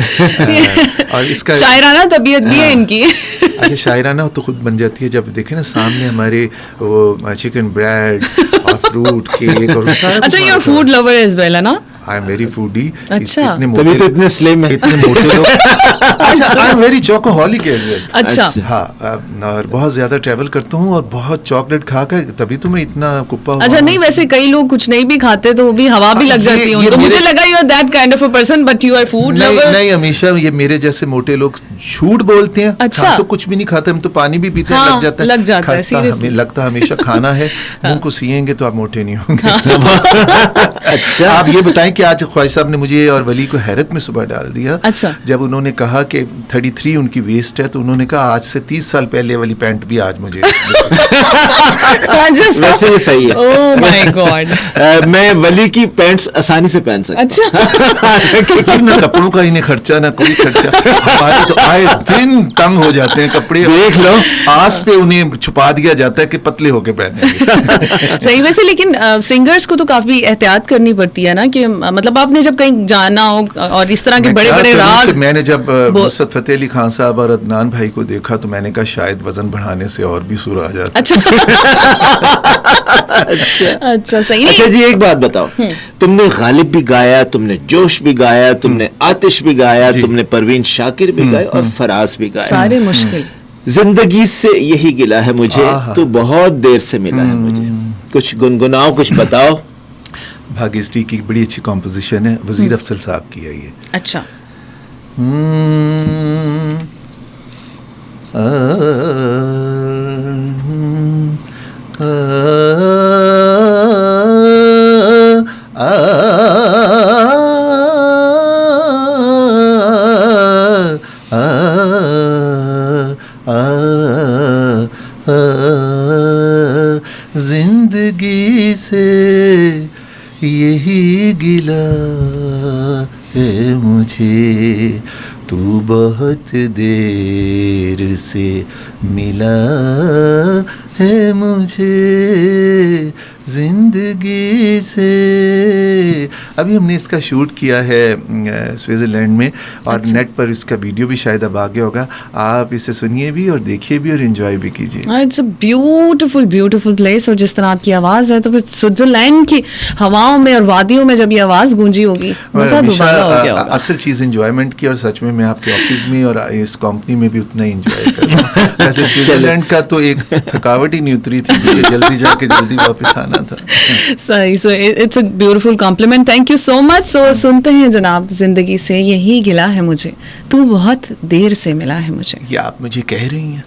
और इसका शायराना तबीयत भी है इनकी। अच्छा, शायराना तो खुद बन जाती है जब देखे ना सामने हमारे वो चिकन ब्रेड और फ्रूट केक और सारा अच्छा, ये फूड लवर एज वेल है ना? आई एम वेरी फूडी। अच्छा। तभी तो इतने स्लिम है। इतने मोटे लोग। अच्छा, I am very chocoholic as well. अच्छा। हाँ, और बहुत ज्यादा ट्रैवल करता हूँ और बहुत चॉकलेट खा कर तभी तो मैं इतना कुप्पा हुआ अच्छा, हूँ। नहीं वैसे कई लोग कुछ नहीं भी खाते तो वो भी हवा भी लग ये- जाती है ये उनको। मुझे मेरे- लगा you are that kind of a person but you are food नहीं लवर। नहीं, हमेशा ये मेरे जैसे मोटे लोग झूठ बोलते हैं। अच्छा। हम तो कुछ भी नहीं खाते, हम तो पानी भी पीते हैं, हाँ, लग जाता है। लग जाता है, खाता seriously। हमें लगता हमेशा खाना है। मुंह को सिएंगे तो आप मोटे नहीं होंगे। अच्छा। आप ये बताएं कि आज ख्वाहिश साहब ने मुझे और वली को हैरत में सुबह डाल दिया। अच्छा। जब उन्होंने कहा कि 33 उनकी वेस्ट है, तो उन्होंने कहा आज से 30 साल पहले वाली पैंट भी आज मुझे। वैसे ये सही है। Oh my God. मैं वली की पैंट्स आसानी से पहन सकता अच्छा। क्योंकि ना कपड़ों का इन्हें खर्चा ना कोई खर्चा। हमारे तो आए दिन तंग हो जाते हैं कपड़े। देख लो। आस पे उन्हें छुपा दिया जाता है कि पतले होके पहनेंगे। सही। वैसे लेकिन सिंगर्स को तो काफी एहतियात करनी पड़ती है ना, कि मतलब आपने जब कहीं जाना हो और इस तरह के मैं बड़े क्या बड़े करूं राग। कि मैंने जब नुसरत फतेह अली खान साहब और अदनान भाई को देखा तो मैंने कहा शायद वजन बढ़ाने से और भी सुर आ जाता। अच्छा। अच्छा, सही। अच्छा जी, एक बात बताओ, तुमने गालिब भी गाया, तुमने जोश भी गाया, तुमने आतिश भी गाया, तुमने परवीन शाकिर भी गाया और फराज भी गाया। सारे मुश्किल। जिंदगी से यही गिला है मुझे, आहा। तो बहुत देर से मिला है मुझे। कुछ गुनगुनाओ, कुछ बताओ। भाग्यश्री की बड़ी अच्छी कॉम्पोजिशन है, वजीर अफसल साहब की है ये। अच्छा। जिंदगी से यही गिला है मुझे, तू बहुत देर से मिला है मुझे जिंदगी से। अभी हमने इसका शूट किया है स्विट्जरलैंड में, और अच्छा। नेट पर इसका वीडियो भी शायद अब आ गया होगा। आप इसे सुनिए भी और देखिए भी और एंजॉय भी कीजिए। It's a beautiful beautiful place. और जिस तरह आपकी आवाज़ है तो फिर स्विट्जरलैंड की हवाओं में और वादियों में जब ये आवाज़ गूंजी होगी, मज़ा हमेशा, दोबारा हो गया होगा। असल चीज़ एंजॉयमेंट की, और सच में मैं आपके ऑफिस में और इस कंपनी में भी उतना ही एंजॉय करता हूँ। वैसे स्विट्जरलैंड का तो एक थकावट ही नहीं उतरी थी, मुझे जल्दी जाके जल्दी वापस आना था। सही। So it's a beautiful compliment, thank you so much. So सुनते हैं जनाब, जिंदगी से यही गिला है मुझे, तू बहुत देर से मिला है मुझे। ये आप मुझे कह रही हैं।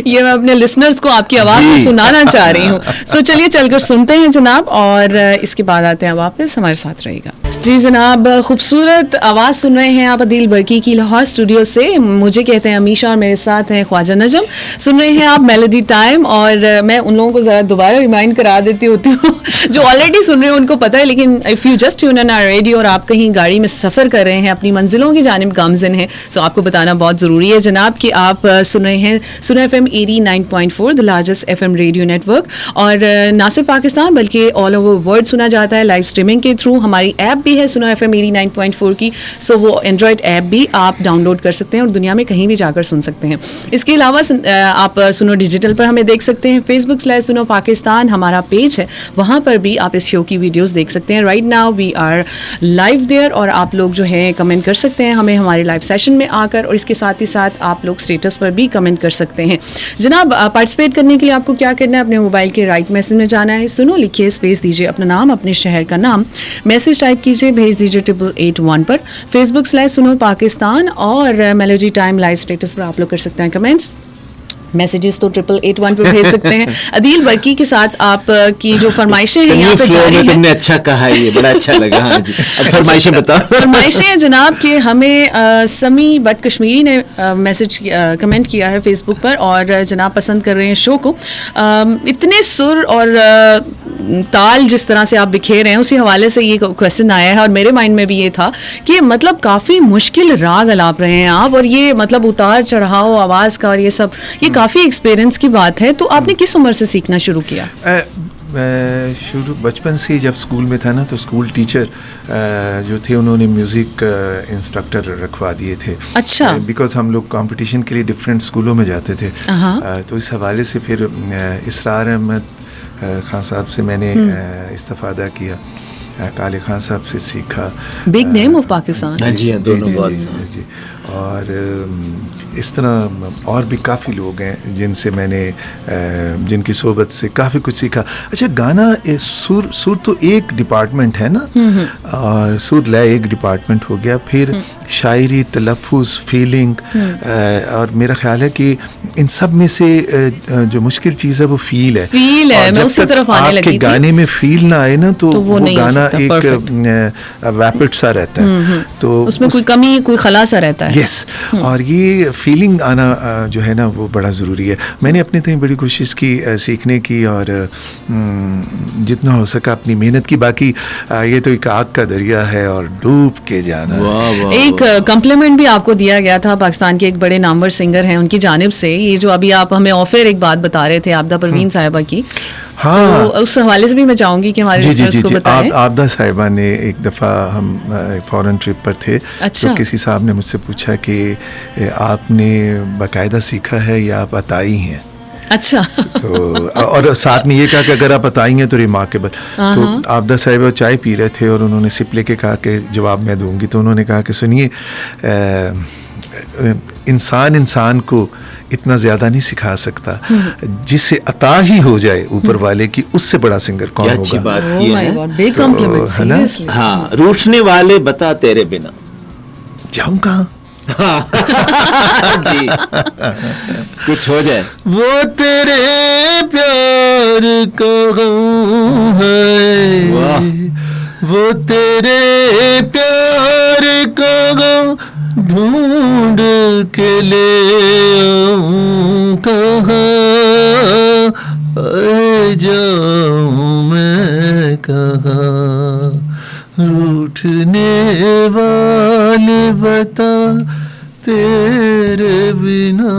ये मैं अपने लिसनर्स को आपकी आवाज़ में जी। सुनाना चाह रही हूँ। सो चलिए चलकर सुनते हैं जनाब, और इसके बाद आते हैं वापस, हमारे साथ रहेगा। जी जनाब, खूबसूरत आवाज़ सुन रहे हैं आप अदील बर्की की लाहौर स्टूडियो से। मुझे कहते हैं अमीशा और मेरे साथ हैं ख्वाजा नजम। सुन रहे हैं आप मेलोडी टाइम, और मैं उन लोगों को ज़रा दोबारा रिमाइंड करा देती होती हूँ जो ऑलरेडी सुन रहे हैं उनको पता है, लेकिन if you just tune in our radio और आप कहीं गाड़ी में सफ़र कर रहे हैं, अपनी मंजिलों की जानिब गामज़न हैं, तो आपको बताना बहुत ज़रूरी है जनाब कि आप सुन रहे हैं सुना FM 89.4, the largest FM radio network, और ना सिर्फ पाकिस्तान बल्कि ऑल ओवर वर्ल्ड सुना जाता है लाइव स्ट्रीमिंग के थ्रू। हमारी ऐप भी है सुना FM 89.4 की, सो वो एंड्रॉयड ऐप भी आप डाउनलोड कर सकते हैं और दुनिया में कहीं भी जाकर सुन सकते हैं। इसके अलावा आप सुनो डिजिटल पर हमें देख सकते हैं, Facebook/सुनो पाकिस्तान हमारा पेज है, वहाँ पर भी आप इस शो की वीडियोस देख सकते हैं। Right now we are live there, और आप लोग जो है कमेंट कर सकते हैं हमें हमारे लाइव सेशन में आकर, और इसके साथ ही साथ आप लोग स्टेटस पर भी कमेंट कर सकते हैं। जनाब, पार्टिसिपेट करने के लिए आपको क्या करना है, अपने मोबाइल के राइट मैसेज में जाना है, सुनो लिखिए, स्पेस दीजिए अपना नाम, अपने शहर का नाम, मैसेज टाइप कीजिए, भेज दीजिए 8881 पर। Facebook/सुनो पाकिस्तान और मेलोडी टाइम लाइव स्टेटस पर आप लोग कर सकते हैं कमेंट्स। मैसेजेस तो 8881 पर भेज सकते हैं। अदील बर्की के साथ आप की जो फरमाइशें हैं यहाँ पे जारी हैं। तुमने अच्छा कहा, ये बड़ा अच्छा लगा। हाँ जी, अब फरमाइशें बताओ। फरमाइशें हैं जनाब कि हमें समी बट कश्मीरी ने मैसेज कमेंट किया है फेसबुक पर, और जनाब पसंद कर रहे हैं शो को। इतने सुर और ताल जिस तरह से आप बिखेर रहे हैं, उसी हवाले से ये क्वेश्चन आया है, और मेरे माइंड में भी ये था कि मतलब काफ़ी मुश्किल राग अलाप रहे हैं आप, और ये मतलब उतार चढ़ाव आवाज़ का और ये सब, ये काफ़ी एक्सपीरियंस की बात है। तो आपने किस उम्र से सीखना शुरू किया? शुरू बचपन से, जब स्कूल में था ना, तो स्कूल टीचर जो थे उन्होंने म्यूज़िक इंस्ट्रक्टर रखवा दिए थे। अच्छा। बिकॉज हम लोग कंपटीशन के लिए डिफरेंट स्कूलों में जाते थे, तो इस हवाले से फिर इसरार अहमद खान साहब से मैंने इस्तिफादा किया, काले खान साहब से सीखा। Big name of Pakistan. हाँ जी, दोनों बहुत। जी, और इस तरह और भी काफ़ी लोग हैं जिनसे मैंने जिनकी सोबत से काफ़ी कुछ सीखा। अच्छा, गाना सुर तो एक डिपार्टमेंट है ना, और सुर लय एक डिपार्टमेंट हो गया, फिर शायरी, तलफ़ुज़, फीलिंग, और मेरा ख्याल है कि इन सब में से जो मुश्किल चीज़ है वो फील है। मैं उसी तरफ आने लगी थी। गाने में फील ना आए ना, तो वो गाना एक वैपिड सा रहता है, तो उसमें कोई कमी, कोई खला सा रहता है। यस, और ये फीलिंग आना जो है ना वो बड़ा ज़रूरी है। मैंने अपने तक बड़ी कोशिश की सीखने की, और जितना हो सका अपनी मेहनत की। बाकी ये तो एक आग का दरिया है और डूब के जाना। एक कॉम्प्लीमेंट भी आपको दिया गया था पाकिस्तान के एक बड़े नामवर सिंगर हैं उनकी जानिब से, ये जो अभी आप हमें ऑफर एक बात बता रहे थे आबदा परवीन साहिबा की। हाँ, तो उस हवाले से भी मैं चाहूँगी कि हमारे लिसनर्स को बताएं। आबदा साहिबा ने एक दफ़ा, हम फॉरेन ट्रिप पर थे। अच्छा। तो किसी साहब ने मुझसे पूछा कि आपने बाकायदा सीखा है या आप अताई हैं? अच्छा। तो और साथ में ये कहा कि अगर आप बताएंगे तो रिमार्केबल। तो आबदा साहिबा चाय पी रहे थे और उन्होंने सिप लेके कहा कि जवाब मैं दूंगी। तो उन्होंने कहा कि सुनिए, इंसान को इतना ज़्यादा नहीं सिखा सकता, जिससे अता ही हो जाए ऊपर वाले की, उससे बड़ा सिंगर कौन होगा। अच्छी बात की है। Big complement, seriously. हाँ, रूठने वाले बता तेरे बिना जाऊं कहाँ। जी, कुछ हो जाए। वो तेरे प्यार का गम है, वो तेरे प्यार का गम ढूंढ के ले आऊं कहाँ, जाऊं मैं कहाँ, रूठने वाले बता तेरे बिना।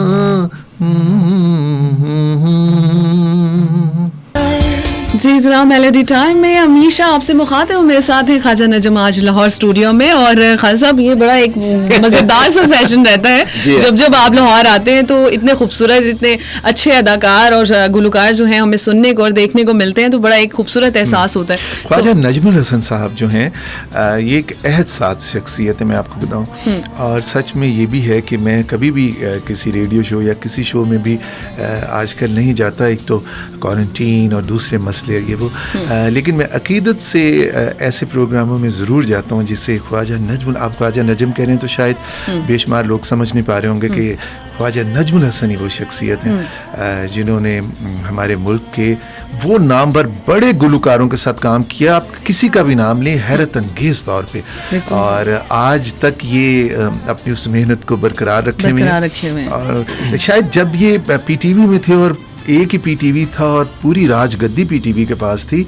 जी जनाब, मेलोडी टाइम में हमेशा आपसे मुखातिब हूं, मेरे साथ हैं ख्वाजा नजम आज लाहौर स्टूडियो में। और ख्वाजा साहब, ये बड़ा एक मज़ेदार सा सेशन रहता है जब आप लाहौर आते हैं, तो इतने खूबसूरत, इतने अच्छे अदाकार और गुलकार जो हैं हमें सुनने को और देखने को मिलते हैं, तो बड़ा एक खूबसूरत एहसास होता है। ख्वाजा नजमुल हसन साहब जो हैं, ये एक अहद साथ शख्सियत है, मैं आपको बताऊं। और सच में ये भी है कि मैं कभी भी किसी रेडियो शो या किसी शो में भी आजकल नहीं जाता, एक तो क्वारंटीन और दूसरे मसले प्लेयर ये वो। लेकिन मैं अकीदत से ऐसे प्रोग्रामों में ज़रूर जाता हूँ जिससे ख्वाजा नजमुल, आप ख्वाजा नजम कह रहे हैं तो शायद बेशुमार लोग समझ नहीं पा रहे होंगे कि ख्वाजा नजमुल हसन ही वो शख्सियत हैं जिन्होंने हमारे मुल्क के वो नामवर बड़े गुलकारों के साथ काम किया। आप किसी का भी नाम लें, हैरत अंगेज तौर पे, और आज तक ये अपनी उस मेहनत को बरकरार रखे हुए हैं। और शायद जब ये पीटीवी में थे और एक ही पीटीवी था और पूरी राजगद्दी पीटीवी के पास थी,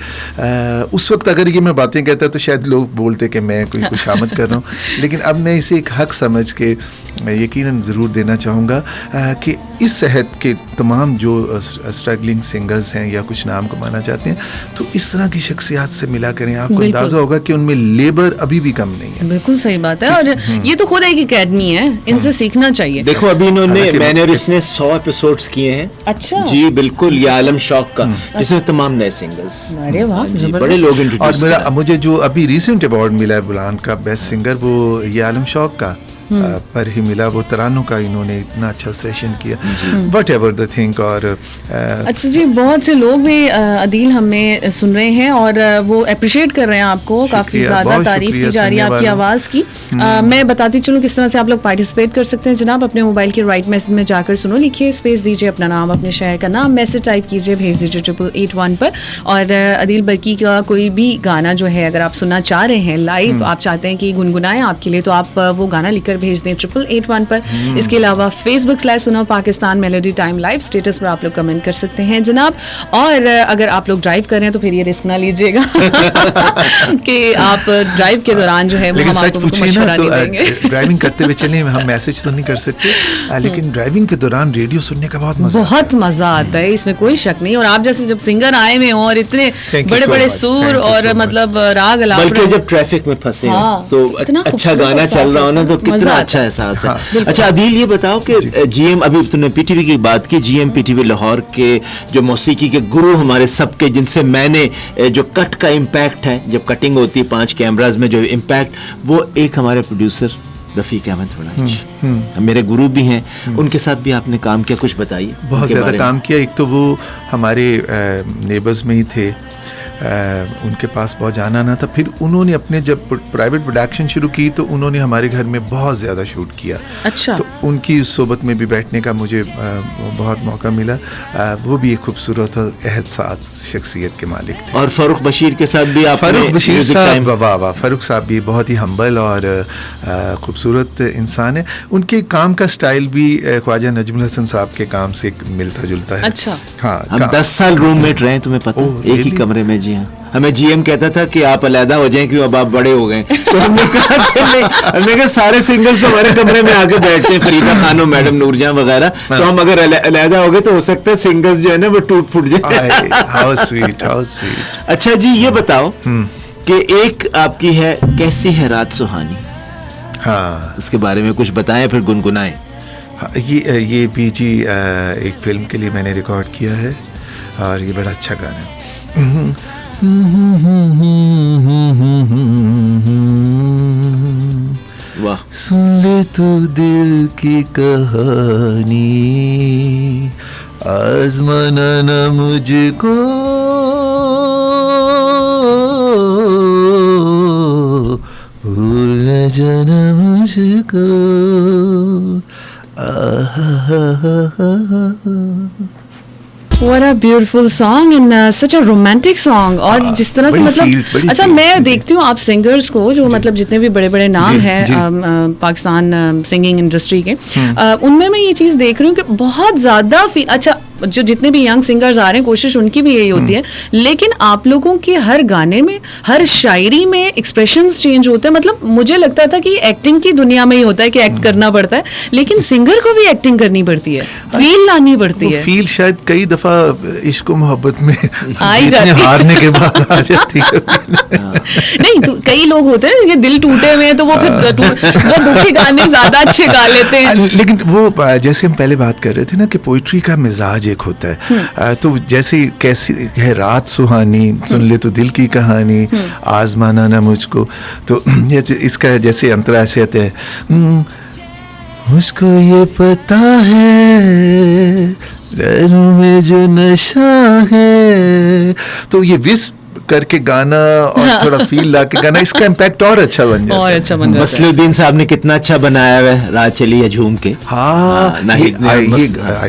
उस वक्त अगर ये मैं बातें कहता तो शायद लोग बोलते कि मैं कोई खुशामद कर रहा हूँ, लेकिन अब मैं इसे एक हक समझ के यकीनन ज़रूर देना चाहूँगा कि इस सेहत के तमाम जो स्ट्रगलिंग सिंगर्स हैं या कुछ नाम कमाना चाहते हैं तो इस तरह की शख्सियात से मिला करें, आपको अंदाज़ा होगा कि उनमें लेबर अभी भी कम नहीं है। बिल्कुल सही बात है, और ये तो खुद एक अकेडमी है, इनसे सीखना चाहिए। देखो अभी इन्होंने, मैंने और इसने 100 एपिसोड्स किए हैं। अच्छा जी बिल्कुल, ये आलम शौक का, जिसमें तमाम नए सिंगर्स, अरे वाह, बड़े लोग इंट्रोड्यूस। और मेरा मुझे जो अभी रिसेंट अवार्ड मिला है बुलान का बेस्ट सिंगर, वो ये आलम शौक का पर ही मिला। वो तरानों का इन्होंने इतना अच्छा सेशन किया, वट एवर द थिंक। और अच्छा जी, बहुत से लोग भी अदील हमें सुन रहे हैं और वो अप्रिशिएट कर रहे हैं आपको, काफ़ी ज़्यादा तारीफ की जा रही है आपकी आवाज़ की। मैं बताती चलूँ किस तरह से आप लोग पार्टिसिपेट कर सकते हैं जनाब। अपने मोबाइल के राइट मैसेज में जाकर सुनो, लिखिए, स्पेस दीजिए अपना नाम, अपने शहर का नाम, मैसेज टाइप कीजिए, भेज दीजिए 8881 पर। और अदील बर्की का कोई भी गाना जो है अगर आप सुनना चाह रहे हैं लाइव, आप चाहते हैं कि गुनगुनाएं आपके लिए, तो आप वो गाना लिखकर भेज दें 8881 पर। इसके अलावा Facebook/सुनो Pakistan melody time live status पर आप लोग कमेंट कर सकते हैं जनाब। और अगर आप लोग ड्राइव कर रहे हैं तो फिर ये रिस्क ना लीजिएगा कि आप ड्राइव के दौरान जो है हम आपको मशवरा नहीं देंगे। ड्राइविंग करते हुए चलें, हम मैसेज तो नहीं कर सकते, लेकिन ड्राइविंग के दौरान रेडियो सुनने का बहुत मजा आता है, इसमें कोई शक नहीं। और आप जैसे जब सिंगर आए हुए हों और इतने बड़े बड़े सुर और मतलब राग अलाप, बल्कि जब ट्रैफिक में फंसे तो अच्छा गाना चल रहा हो ना तो कितना अच्छा एहसास है। अच्छा अदील, ये बताओ कि जीएम, अभी तुमने पीटीवी की बात की, जीएम पीटीवी लाहौर के जो मौसीकी के गुरु हमारे सबके, जिनसे मैंने जो कट का इम्पैक्ट है, जब कटिंग होती है 5 कैमराज में जो इम्पैक्ट, वो एक हमारे प्रोड्यूसर रफीक अहमद वड़ाइच मेरे गुरु भी हैं, उनके साथ भी आपने काम किया, कुछ बताइए। बहुत ज़्यादा काम किया। एक तो वो हमारे नेबर्स में ही थे, उनके पास बहुत जाना ना था। फिर उन्होंने अपने जब प्राइवेट प्रोडक्शन शुरू की तो उन्होंने हमारे घर में बहुत ज़्यादा शूट किया। अच्छा। तो उनकी सोबत में भी बैठने का मुझे बहुत मौका मिला। वो भी एक खूबसूरत और एहसास शख्सियत के मालिक थे। और फ़ारूक बशीर के साथ भी आप? फ़ारूक बशीर साहब, वाह, फ़ारूक साहब भी बहुत ही हम्बल और खूबसूरत इंसान है। उनके काम का स्टाइल भी ख्वाजा नजमुल हसन साहब के काम से मिलता जुलता है। अच्छा। हाँ, हम 10 साल रूममेट रहे, तुम्हें पता, एक ही कमरे में। जी हाँ, हमें जीएम कहता था कि आप अलहदा हो जाएं क्यों, अब आप बड़े हो गए। तो हमने कहा सारे सिंगर्स तो हमारे कमरे में आके बैठते हैं, फरीदा खानो, मैडम नूरजहां वगैरह, तो हम अगर अलहदा हो गए तो हो सकता है सिंगर्स जो है ना वो टूट फूट जाए। How sweet, how sweet. अच्छा जी, ये बताओ कि एक आपकी है कैसी है रात सुहानी, हाँ, इसके बारे में कुछ बताएं फिर गुनगुनाएं। हाँ, ये भी जी एक फिल्म के लिए मैंने रिकॉर्ड किया है और ये बड़ा अच्छा गाना है। वाह। सुन ले तू दिल की कहानी, आज़माना न मुझको, भूल न जाना मुझको। What a beautiful song and such a romantic song। और जिस तरह से मतलब, अच्छा मैं देखती हूँ आप सिंगर्स को जो मतलब जितने भी बड़े बड़े नाम हैं पाकिस्तान सिंगिंग इंडस्ट्री के, उनमें मैं ये चीज़ देख रही हूँ कि बहुत ज़्यादा अच्छा जो जितने भी यंग सिंगर्स आ रहे हैं कोशिश उनकी भी यही होती है, लेकिन आप लोगों के हर गाने में, हर शायरी में एक्सप्रेशंस चेंज होते हैं। मतलब मुझे लगता था कि एक्टिंग की दुनिया में ही होता है कि एक्ट करना पड़ता है, लेकिन सिंगर को भी एक्टिंग करनी पड़ती है, फील लानी पड़ती है। फील शायद कई दफा इश्क और मोहब्बत में आई जाती है, हारने के बाद आ जाती है। नहीं तो कई लोग होते हैं कि दिल टूटे हुए हैं तो वो फिर वो दुखी गाने ज्यादा अच्छे गा लेते हैं। लेकिन वो जैसे हम पहले बात कर रहे थे ना कि पोइट्री का मिजाज एक होता है, तो जैसे कैसी है रात सुहानी, सुन ले तो दिल की कहानी, आज़माना ना मुझको, तो इसका जैसे अंतरा ऐसे आते हैं, मुझको ये पता है नैनों में जो नशा है, तो ये विस्प करके गाना और थोड़ा फील ला के गाना, इसका इम्पैक्ट और अच्छा बन जाता और है। अच्छा बन जाता है। मसलुद्दीन साहब ने कितना अच्छा बनाया हुआ है रात चली या झूम के। हाँ, नाहिद ने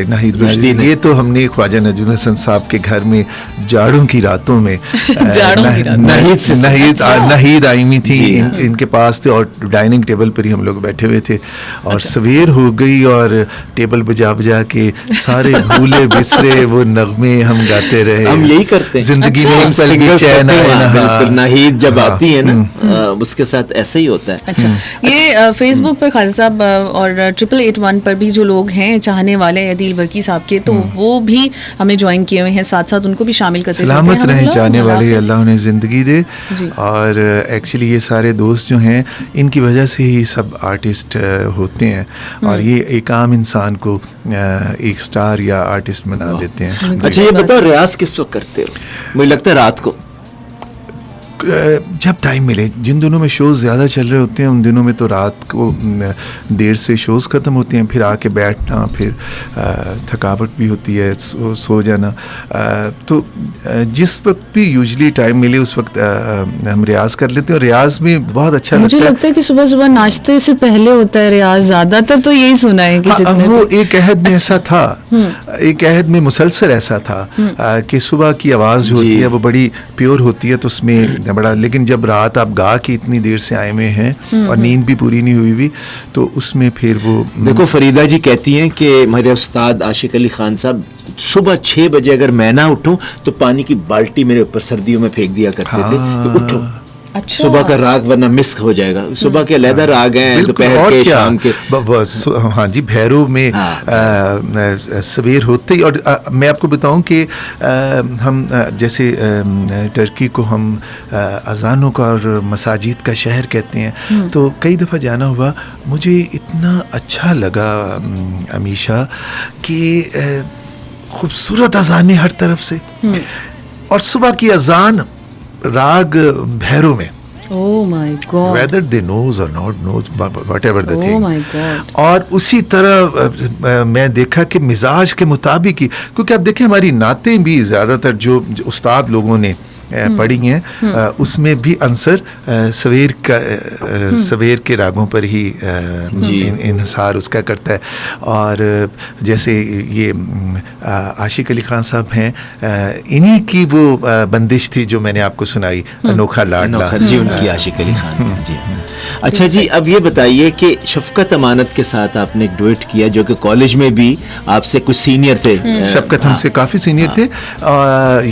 नाहिद रुश्दी ने। ये तो हमने ख्वाजा नजमुल हसन साहब के घर में जाड़ों की रातों में जाड़ों की रातों में। नाहिद से नाहिद आईमी थी, जी, इनके पास थे और डाइनिंग टेबल पर ही हम लोग बैठे हुए थे और सवेर हो गई और टेबल बजा बजा के सारे भूले बिसरे वो नगमे हम गाते रहे। हम यही करते हैं। जिंदगी अच्छा। में एक पल भी चैन आए ना। बिल्कुल, नाहिद जब हाँ, आती है ना उसके साथ ऐसा ही होता है। अच्छा, ये फेसबुक पर खालिद साहब और 8881 पर भी जो लोग हैं चाहने वाले हैं अदील बरकी साहब के, तो वो भी हमें ज्वाइन किए हुए हैं, साथ साथ उनको भी शामिल करते चलते हैं। सलामत रहें अल्लाह, चाहने अल्लाह वाले, हाफ़िज़। अल्लाह उन्हें ज़िंदगी दे। जी। और एक्चुअली ये सारे दोस्त जो हैं इनकी वजह से ही सब आर्टिस्ट होते हैं और ये एक आम इंसान को एक स्टार या आर्टिस्ट बना देते हैं। अच्छा, ये बताओ रियाज किस वक्त करते हो? मुझे लगता है रात को। जब टाइम मिले, जिन दिनों में शोज़ ज़्यादा चल रहे होते हैं उन दिनों में तो रात को देर से शोज़ ख़त्म होते हैं, फिर आके बैठना, फिर थकावट भी होती है, सो जाना। तो जिस वक्त भी यूजली टाइम मिले उस वक्त हम रियाज़ कर लेते हैं और रियाज़ में बहुत अच्छा मुझे लगता है। लगता है कि सुबह सुबह नाश्ते से पहले होता है रियाज, ज्यादातर तो यही सुना है कि हाँ, जितने वो तो- एक अहद में ऐसा था, एक अहद में मुसलसल ऐसा था कि सुबह की आवाज़ जो होती है वो बड़ी प्योर होती है, तो उसमें बड़ा, लेकिन जब रात आप गा के इतनी देर से आए हुए हैं और नींद भी पूरी नहीं हुई हुई, तो उसमें फिर वो देखो, फरीदा जी कहती हैं कि मेरे उस्ताद आशिक अली खान साहब सुबह 6 बजे अगर मैं ना उठूं तो पानी की बाल्टी मेरे ऊपर सर्दियों में फेंक दिया करते थे कि उठो, अच्छा, सुबह का राग वरना मिस हो जाएगा। सुबह के अलहदा राग हैं, बिल्कुल, दोपहर और के, क्या? शाम के। हाँ जी, भैरव में हाँ। सवेर होते ही, और मैं आपको बताऊं कि हम जैसे टर्की को हम अजानों का और मसाजिद का शहर कहते हैं, तो कई दफ़ा जाना हुआ, मुझे इतना अच्छा लगा अमीशा कि खूबसूरत अजानें हर तरफ से, और सुबह की अजान राग भैरव में, oh my God, whether they knows or not knows, whatever the oh thing। My God, और उसी तरह मैं देखा कि मिजाज के मुताबिक ही, क्योंकि आप देखें हमारी नातें भी ज़्यादातर जो उस्ताद लोगों ने पढ़ी हैं उसमें भी अंसर सवेर के रागों पर ही इन्हिसार उसका करता है। और जैसे ये आशिक अली खान साहब हैं, इन्हीं की वो बंदिश थी जो मैंने आपको सुनाई, अनोखा लाडला जी, उनकी आशिक अली खान जी। अच्छा जी, अब ये बताइए कि शफकत अमानत के साथ आपने एक डुएट किया जो कि कॉलेज में भी आपसे कुछ सीनियर थे। शफकत हमसे काफ़ी सीनियर थे।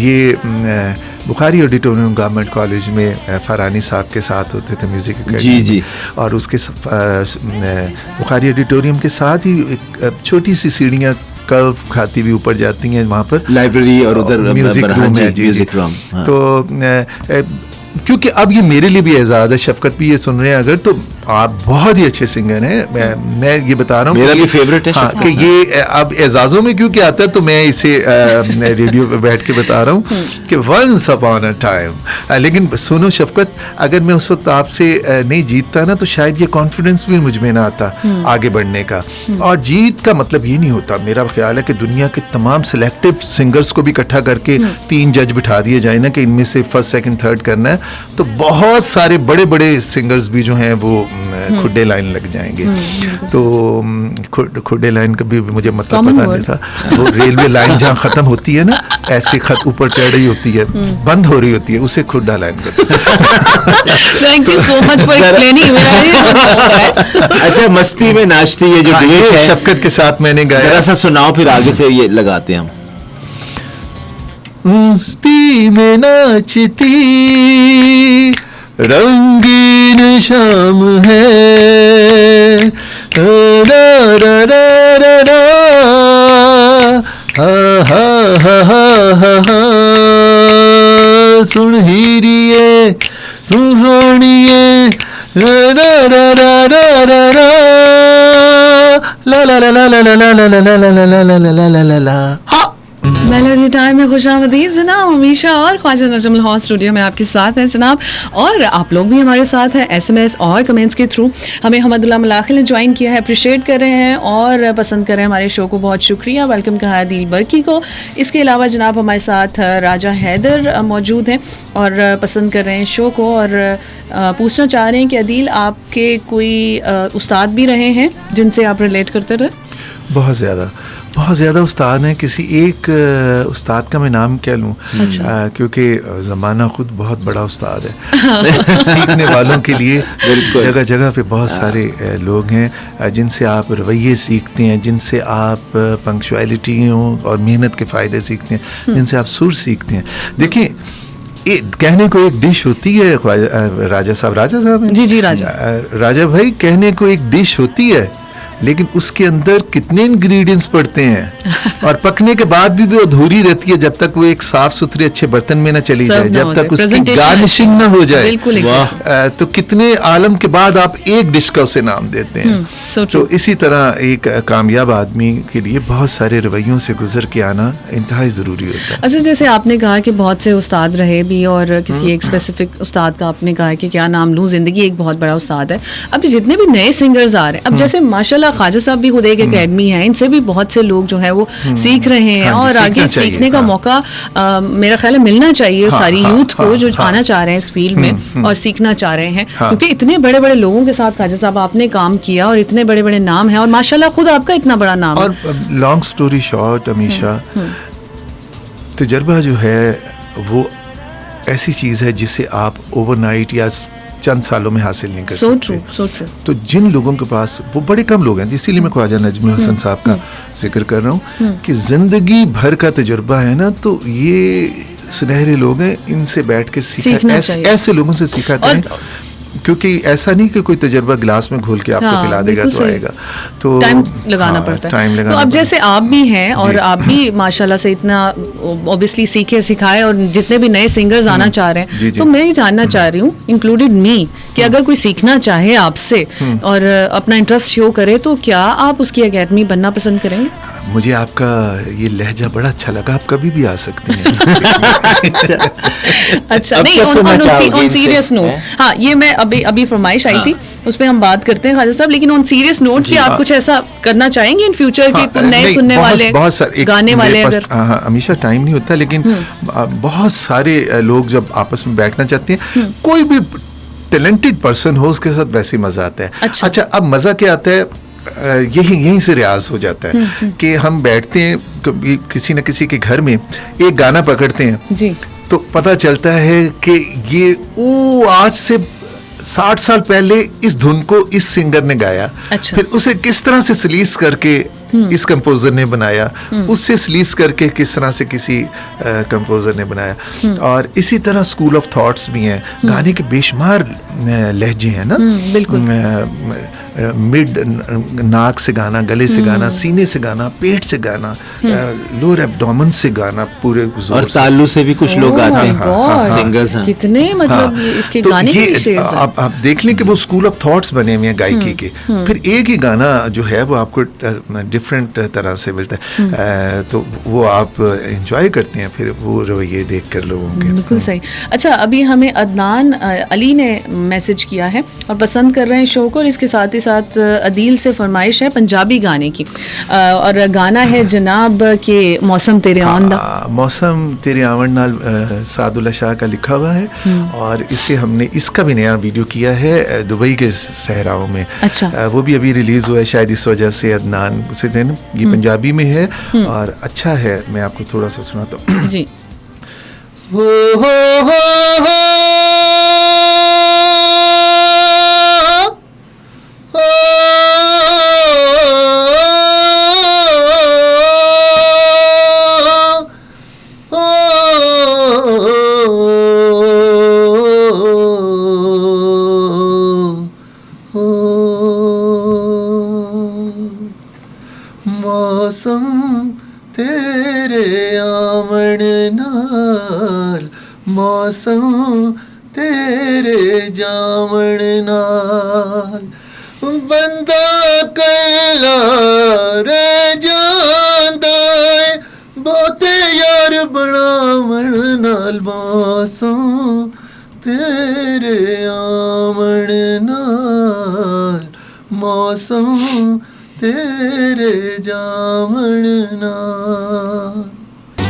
ये बुखारी ऑडिटोरियम गवर्नमेंट कॉलेज में फरानी साहब के साथ होते थे म्यूज़िक जी जी, और उसके बुखारी ऑडिटोरियम के साथ ही एक छोटी सी सीढ़ियाँ कर्व खाती हुई ऊपर जाती हैं, वहाँ पर लाइब्रेरी और उधर म्यूज़िक रूम है। Music room. तो क्योंकि अब ये मेरे लिए भी एजाज़ है, शफकत भी ये सुन रहे हैं अगर, तो आप बहुत ही अच्छे सिंगर हैं। मैं ये बता रहा हूँ, मेरा भी फेवरेट है हाँ, कि ये अब एजाज़ों में क्योंकि आता है, तो मैं इसे रेडियो पे बैठ के बता रहा हूँ कि वंस अपॉन अ टाइम। लेकिन सुनो शफकत, अगर मैं उस वक्त आपसे नहीं जीतता ना, तो शायद ये कॉन्फिडेंस भी मुझ में ना आता आगे बढ़ने का। और जीत का मतलब ये नहीं होता, मेरा ख्याल है कि दुनिया के तमाम सिलेक्टिव सिंगर्स को भी इकट्ठा करके 3 जज बिठा दिए जाए ना कि इनमें से फर्स्ट सेकंड थर्ड करना है, तो बहुत सारे बड़े बड़े सिंगर्स भी जो हैं वो खुड्डे लाइन लग जाएंगे। तो खुड्डे लाइन का भी मुझे मतलब पता नहीं था। वो रेलवे लाइन जहाँ खत्म होती है ना, ऐसे खत ऊपर चढ़ रही होती है, बंद हो रही होती है, उसे खुड्डा लाइन कहते हैं। Thank you so much for explaining. अच्छा, मस्ती में नाचती ये जो डुएट है शफकत के साथ मैंने गाया, जरा सा सुनाओ, फिर आगे से ये लगाते हैं हम। मस्ती में नाचती रंगीन शाम है, रा रा रा रा रा, हा हा हा हा हा, सुन हीरिए सुन सोनिए, रा रा रा रा रा रा रा, ला ला ला ला ला ला ला ला ला ला ला ला ला ला ला ला ला। मेलोडी टाइम में खुशामदीद जनाब हमेशा और ख्वाजा नजमुल हॉट स्टूडियो में आपके साथ हैं जनाब, और आप लोग भी हमारे साथ हैं SMS और कमेंट्स के थ्रू। हमें हमदुल्ला मलाखिल ने ज्वाइन किया है, अप्रिशिएट कर रहे हैं और पसंद कर रहे हैं हमारे शो को, बहुत शुक्रिया, वेलकम कहा है दिल बरकी को। इसके अलावा जनाब हमारे साथ राजा हैदर मौजूद हैं और पसंद कर रहे हैं शो को, और पूछना चाह रहे हैं कि अदील आपके कोई उस्ताद भी रहे हैं जिनसे आप रिलेट करते रहे? बहुत ज़्यादा उस्ताद हैं। किसी एक उस्ताद का मैं नाम क्या लूँ, क्योंकि ज़माना खुद बहुत बड़ा उस्ताद है। सीखने वालों के लिए जगह जगह पे बहुत सारे लोग हैं जिनसे आप रवैये सीखते हैं, जिनसे आप पंक्चुअलिटियों और मेहनत के फ़ायदे सीखते हैं, जिनसे आप सुर सीखते हैं। देखिए, कहने को एक डिश होती है, राजा साहब हैं? जी राजा भाई, कहने को एक डिश होती है, लेकिन उसके अंदर कितने इंग्रेडिएंट्स पड़ते हैं और पकने के बाद भी वो अधूरी रहती है जब तक वो एक साफ सुथरे अच्छे बर्तन में ना चली जाए, जब तक उसकी गार्निशिंग ना हो जाए। तो कितने आलम के बाद आप एक डिश का उसे नाम देते हैं। तो इसी तरह एक कामयाब आदमी के लिए बहुत सारे रवैयों से गुजर के आना इंतहाई ज़रूरी होता है। अच्छा, जैसे आपने कहा कि बहुत से उस्ताद रहे भी, और किसी एक स्पेसिफिक उस्ताद का आपने कहा कि क्या नाम लूँ, ज़िंदगी एक बहुत बड़ा उस्ताद है। अब जितने भी नए सिंगर्स आ रहे हैं, अब जैसे माशाल्लाह ख्वाजा साहब भी खुद एक एकेडमी है, इनसे भी बहुत से लोग जो है वो सीख रहे हैं, और आगे सीखने का मौका मेरा ख्याल है मिलना चाहिए सारी यूथ को जो आना चाह रहे हैं इस फील्ड में और सीखना चाह रहे हैं, क्योंकि इतने बड़े बड़े लोगों के साथ ख्वाजा साहब आपने काम किया और इतने बड़े बड़े नाम है, और माशाल्लाह खुद आपका इतना बड़ा नाम है। और लॉन्ग स्टोरी शॉर्ट, हमेशा तजर्बा जो है वो ऐसी चीज़ है जिसे आप ओवरनाइट या चंद सालों में हासिल नहीं कर सकते। so true. तो जिन लोगों के पास, वो बड़े कम लोग हैं, इसीलिए मैं ख्वाजा नजमुल हसन साहब का जिक्र कर रहा हूँ कि जिंदगी भर का तजुर्बा है ना, तो ये सुनहरे लोग हैं, इनसे बैठ के सीखना, ऐसे लोगों से सीखा करें, क्योंकि ऐसा नहीं कि कोई तजुर्बा गिलास में घोल के आपको पिला देगा तो आएगा, तो टाइम लगाना पड़ता है। तो अब जैसे आप भी हैं और आप भी माशाल्लाह से इतना ऑब्वियसली सीखे सिखाए, और जितने भी नए सिंगर्स आना चाह रहे हैं, तो मैं ये जानना चाह रही हूँ, इंक्लूडेड मी, कि अगर कोई सीखना चाहे आपसे और अपना इंटरेस्ट शो करे, तो क्या आप उसकी एकेडमी बनना पसंद करेंगे? मुझे आपका ये लहजा बड़ा अच्छा लगा, आप कभी भी आ सकते हैं। अच्छा, नहीं, ऑन सीरियस नोट, हाँ, ये मैं अभी फरमाइश आई थी, उस पर हम बात करते हैं ख्वाजा साहब, लेकिन ऑन सीरियस नोट कि आप कुछ ऐसा करना चाहेंगे इन फ्यूचर के नए सुनने वाले, गाने वाले? अगर हमेशा टाइम नहीं होता, लेकिन बहुत सारे लोग जब आपस में बैठना चाहते हैं, कोई भी टैलेंटेड पर्सन हो, उसके साथ वैसे मजा आता है। अच्छा, अब मजा क्या आता है, यहीं से रियाज हो जाता है कि हम बैठते हैं किसी न किसी के घर में, एक गाना पकड़ते हैं जी, तो पता चलता है कि ये आज से 60 साल पहले इस धुन को इस सिंगर ने गाया। अच्छा। फिर उसे किस तरह से स्लीस करके इस कंपोजर ने बनाया, उससे स्लीस करके किस तरह से किसी कंपोजर ने बनाया। और इसी तरह स्कूल ऑफ थॉट्स भी हैं, गाने के बेशुमार लहजे हैं ना, बिल्कुल। मिड नाक से गाना, गले से गाना, सीने से गाना, पेट से गाना, लोअर एब्डोमेन से गाना, पूरे और ताल्लु से भी कुछ लोग आते हैं, सिंगर्स हैं। कितने मतलब इसके तो गाने ये आप देख लें कि वो स्कूल ऑफ थॉट्स बने हुए हैं गायकी के। फिर एक ही गाना जो है वो आपको डिफरेंट तरह से मिलता है, तो वो आप एंजॉय करते हैं फिर वो रवैये देख कर लोगों के। बिल्कुल सही। अच्छा, अभी हमें अदनान अली ने मैसेज किया है और पसंद कर रहे हैं शो को, और इसके साथ ही साथ अदील से फरमाइश है पंजाबी गाने की, और गाना है जनाब के मौसम तेरे आवन दा। मौसम तेरे आवन नाल सादुल्ला शाह का लिखा हुआ है, और इसे हमने इसका भी नया वीडियो किया है दुबई के सहराओं में। अच्छा। वो भी अभी रिलीज हुआ है, शायद इस वजह से अदनान उसे दिन ये पंजाबी में है और अच्छा है। मैं आपको थोड़ा सा सुनाता हूँ जी। मौसम तेरे आवन नाल, मौसम तेरे जावन नाल, बंदा कला रे जांदा है, बहुते बनावण नाल मौसम तेरे आमण नाल मौसम तेरे जामण नाल।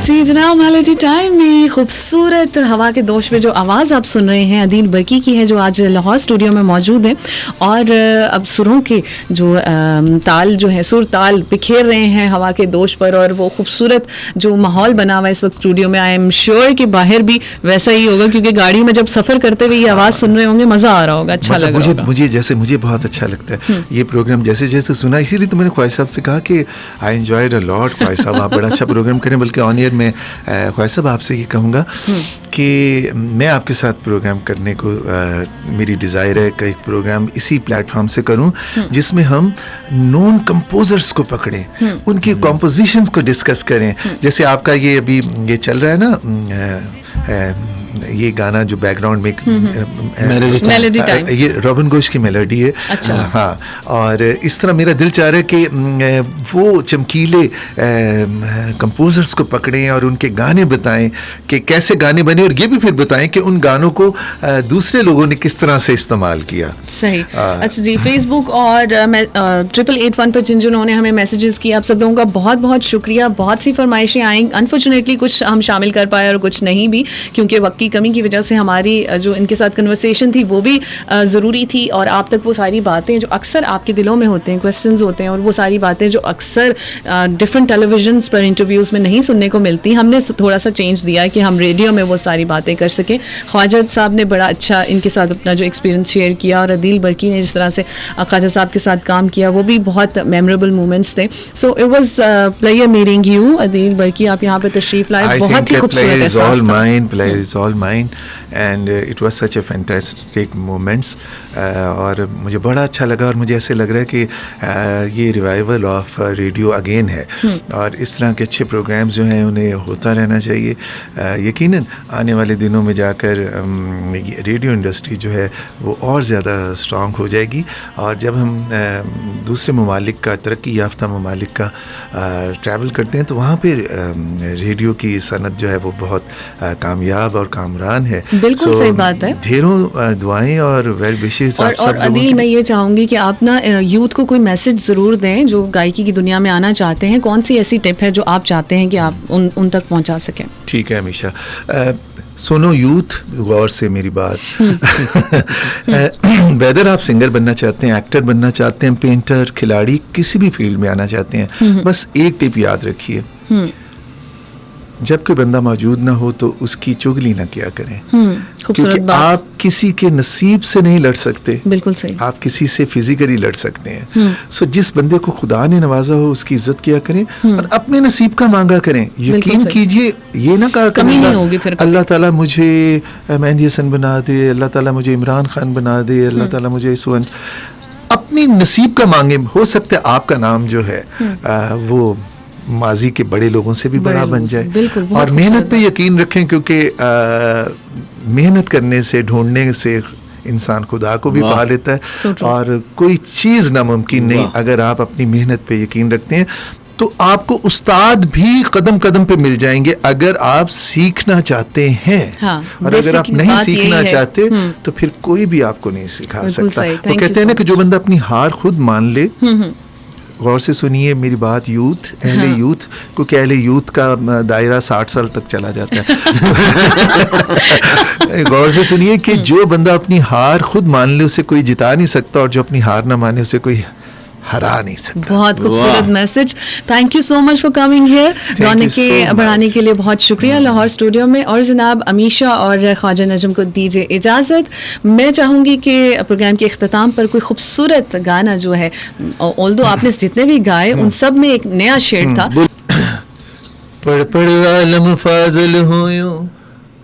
जी जनाब, मेलोडी टाइम में खूबसूरत हवा के दोष में जो आवाज़ आप सुन रहे हैं अदील बरकी की है, जो आज लाहौर स्टूडियो में मौजूद है। और अब सुरों के जो ताल जो है, सुर ताल बिखेर रहे हैं हवा के दोष पर, और वो खूबसूरत जो माहौल बना हुआ है इस वक्त स्टूडियो में, आई एम श्योर कि बाहर भी वैसा ही होगा, क्योंकि गाड़ी में जब सफ़र करते हुए ये आवाज़ सुन रहे होंगे, मज़ा आ रहा होगा, अच्छा लग रहा होगा। मुझे जैसे मुझे बहुत अच्छा लगता है ये प्रोग्राम, जैसे जैसे सुना, इसीलिए तो मैंने ख्वाहिश साहब से कहा कि आई एंजॉयड अ लॉट। ख्वाहिश साहब आप बड़ा अच्छा प्रोग्राम करें, बल्कि ऑन ईयर मैं ख्वाहिश साहब आपसे ये कहूँगा कि मैं आपके साथ प्रोग्राम करने को मेरी डिज़ायर है कि एक प्रोग्राम इसी प्लेटफॉर्म से करूं जिसमें हम नॉन कंपोजर्स को पकड़ें, उनकी कॉम्पोजिशंस को डिस्कस करें। जैसे आपका ये अभी ये चल रहा है ना, ये गाना जो बैकग्राउंड में मेलोडी टाइम, ये रॉबिन घोष की मेलोडी है। अच्छा। हाँ, और इस तरह मेरा दिल चाह रहा है कि वो चमकीले कंपोजर्स को पकड़ें और उनके गाने बताएं कि कैसे गाने बने, और ये भी फिर बताएं कि उन गानों को दूसरे लोगों ने किस तरह से इस्तेमाल किया। सही। अच्छा जी, फेसबुक और 8881 पर जिन जिन्होंने हमें मैसेजेस किए, आप सब लोगों का बहुत बहुत शुक्रिया। बहुत सी फरमाइशें आई, अनफॉर्चुनेटली कुछ हम शामिल कर पाए और कुछ नहीं भी, क्योंकि वक्त की कमी की वजह से हमारी जो इनके साथ कन्वर्सेशन थी वो भी ज़रूरी थी, और आप तक वो सारी बातें जो अक्सर आपके दिलों में होते हैं, क्वेश्चंस होते हैं, और वो सारी बातें जो अक्सर डिफरेंट टेलीविजन्स पर इंटरव्यूज़ में नहीं सुनने को मिलती, हमने थोड़ा सा चेंज दिया है कि हम रेडियो में वो सारी बातें कर सकें। ख्वाजा साहब ने बड़ा अच्छा इनके साथ अपना जो एक्सपीरियंस शेयर किया, और अदील बरकी ने जिस तरह से ख्वाजा साहब के साथ काम किया, वो भी बहुत मेमोरेबल मोमेंट्स थे। So it was pleasure meeting you Adeel Barki, आप यहाँ पे तशरीफ लाए, बहुत ही खूबसूरत एहसास था। mine and it was such a fantastic moments और मुझे बड़ा अच्छा लगा, और मुझे ऐसे लग रहा है कि ये रिवाइवल ऑफ रेडियो अगेन है, और इस तरह के अच्छे प्रोग्राम्स जो हैं उन्हें होता रहना चाहिए। यकीनन आने वाले दिनों में जाकर रेडियो इंडस्ट्री जो है वो और ज़्यादा स्ट्रॉन्ग हो जाएगी, और जब हम दूसरे ममालिक का, तरक्की याफ्ता ममालिक का ट्रैवल करते हैं तो वहाँ पर रेडियो की सनत जो है वो बहुत कामयाब और कामरान है। बिल्कुल सही बात है। ढेरों दुआएं और वेल विशेस आप सब लोगों की। और अदील, मैं ये चाहूँगी कि आप ना यूथ को कोई मैसेज ज़रूर दें जो गायकी की दुनिया में आना चाहते हैं। कौन सी ऐसी टिप है जो आप चाहते हैं कि आप उन तक पहुँचा सकें? ठीक है हमेशा सुनो यूथ, गौर से मेरी बात। वेदर आप सिंगर बनना चाहते हैं, एक्टर बनना चाहते हैं, पेंटर, खिलाड़ी, किसी भी फील्ड में आना चाहते हैं, बस एक टिप याद रखिए, जब कोई बंदा मौजूद ना हो तो उसकी चुगली ना किया करें, क्योंकि आप किसी के नसीब से नहीं लड़ सकते। बिल्कुल सही। आप किसी से फिजिकली लड़ सकते हैं। सो जिस बंदे को खुदा ने नवाजा हो उसकी इज्जत किया करें और अपने नसीब का मांगा करें। यकीन कीजिए, ये ना कहा कमी नहीं होगी फिर। अल्लाह ताला मुझे मेहंदी हसन बना दे, अल्लाह ताला मुझे इमरान खान बना दे, अल्लाह ताला मुझे सुवन। अपनी नसीब का मांगे। हो सकता है आपका नाम जो है वो माजी के बड़े लोगों से भी बड़ा बन जाए। और मेहनत पे यकीन रखें, क्योंकि मेहनत करने से, ढूंढने से इंसान खुदा को भी पा लेता है, और कोई चीज़ नामुमकिन नहीं अगर आप अपनी मेहनत पे यकीन रखते हैं। तो आपको उस्ताद भी कदम कदम पे मिल जाएंगे अगर आप सीखना चाहते हैं। और अगर आप नहीं सीखना चाहते तो फिर कोई भी आपको नहीं सिखा सकता। वो कहते हैं ना कि जो बंदा अपनी हार खुद मान ले, गौर से सुनिए मेरी बात यूथ, अहले यूथ, क्योंकि अहले यूथ का दायरा 60 साल तक चला जाता है। गौर से सुनिए कि जो बंदा अपनी हार खुद मान ले उसे कोई जिता नहीं सकता, और जो अपनी हार ना माने उसे कोई हरा नहीं सकता। बहुत खूबसूरत message. Thank you so much for coming here. रौनक के बढ़ाने के लिए बहुत शुक्रिया लाहौर स्टूडियो में। और जनाब अमीशा और ख्वाजा नजम को दीजिए इजाज़त। मैं चाहूँगी कि प्रोग्राम के इख्तिताम पर कोई खूबसूरत गाना जो है, ऑल्दो आपने जितने भी गाए उन सब में एक नया शेड था। पढ़ पढ़ आलम फाजल होयो,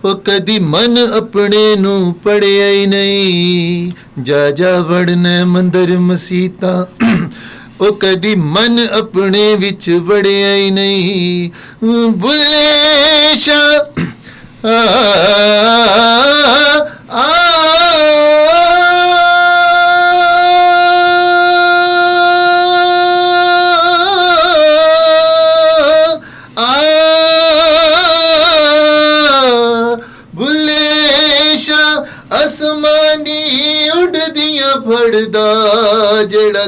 वो कदी मन अपने नू पढ़िया ही नहीं, जा जा वड़ने मंदिर मसीता, ओ कदी मन अपने विच वड़िया ही नहीं, बुल्ले शाह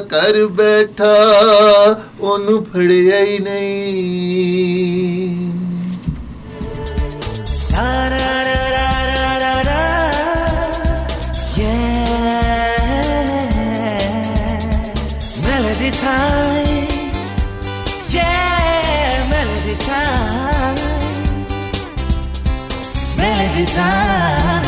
ਕਰ ਬੈਠਾ ਉਹਨੂੰ ਫੜਿਆ ਹੀ ਨਹੀਂ Melody time, yeah, melody time, melody time.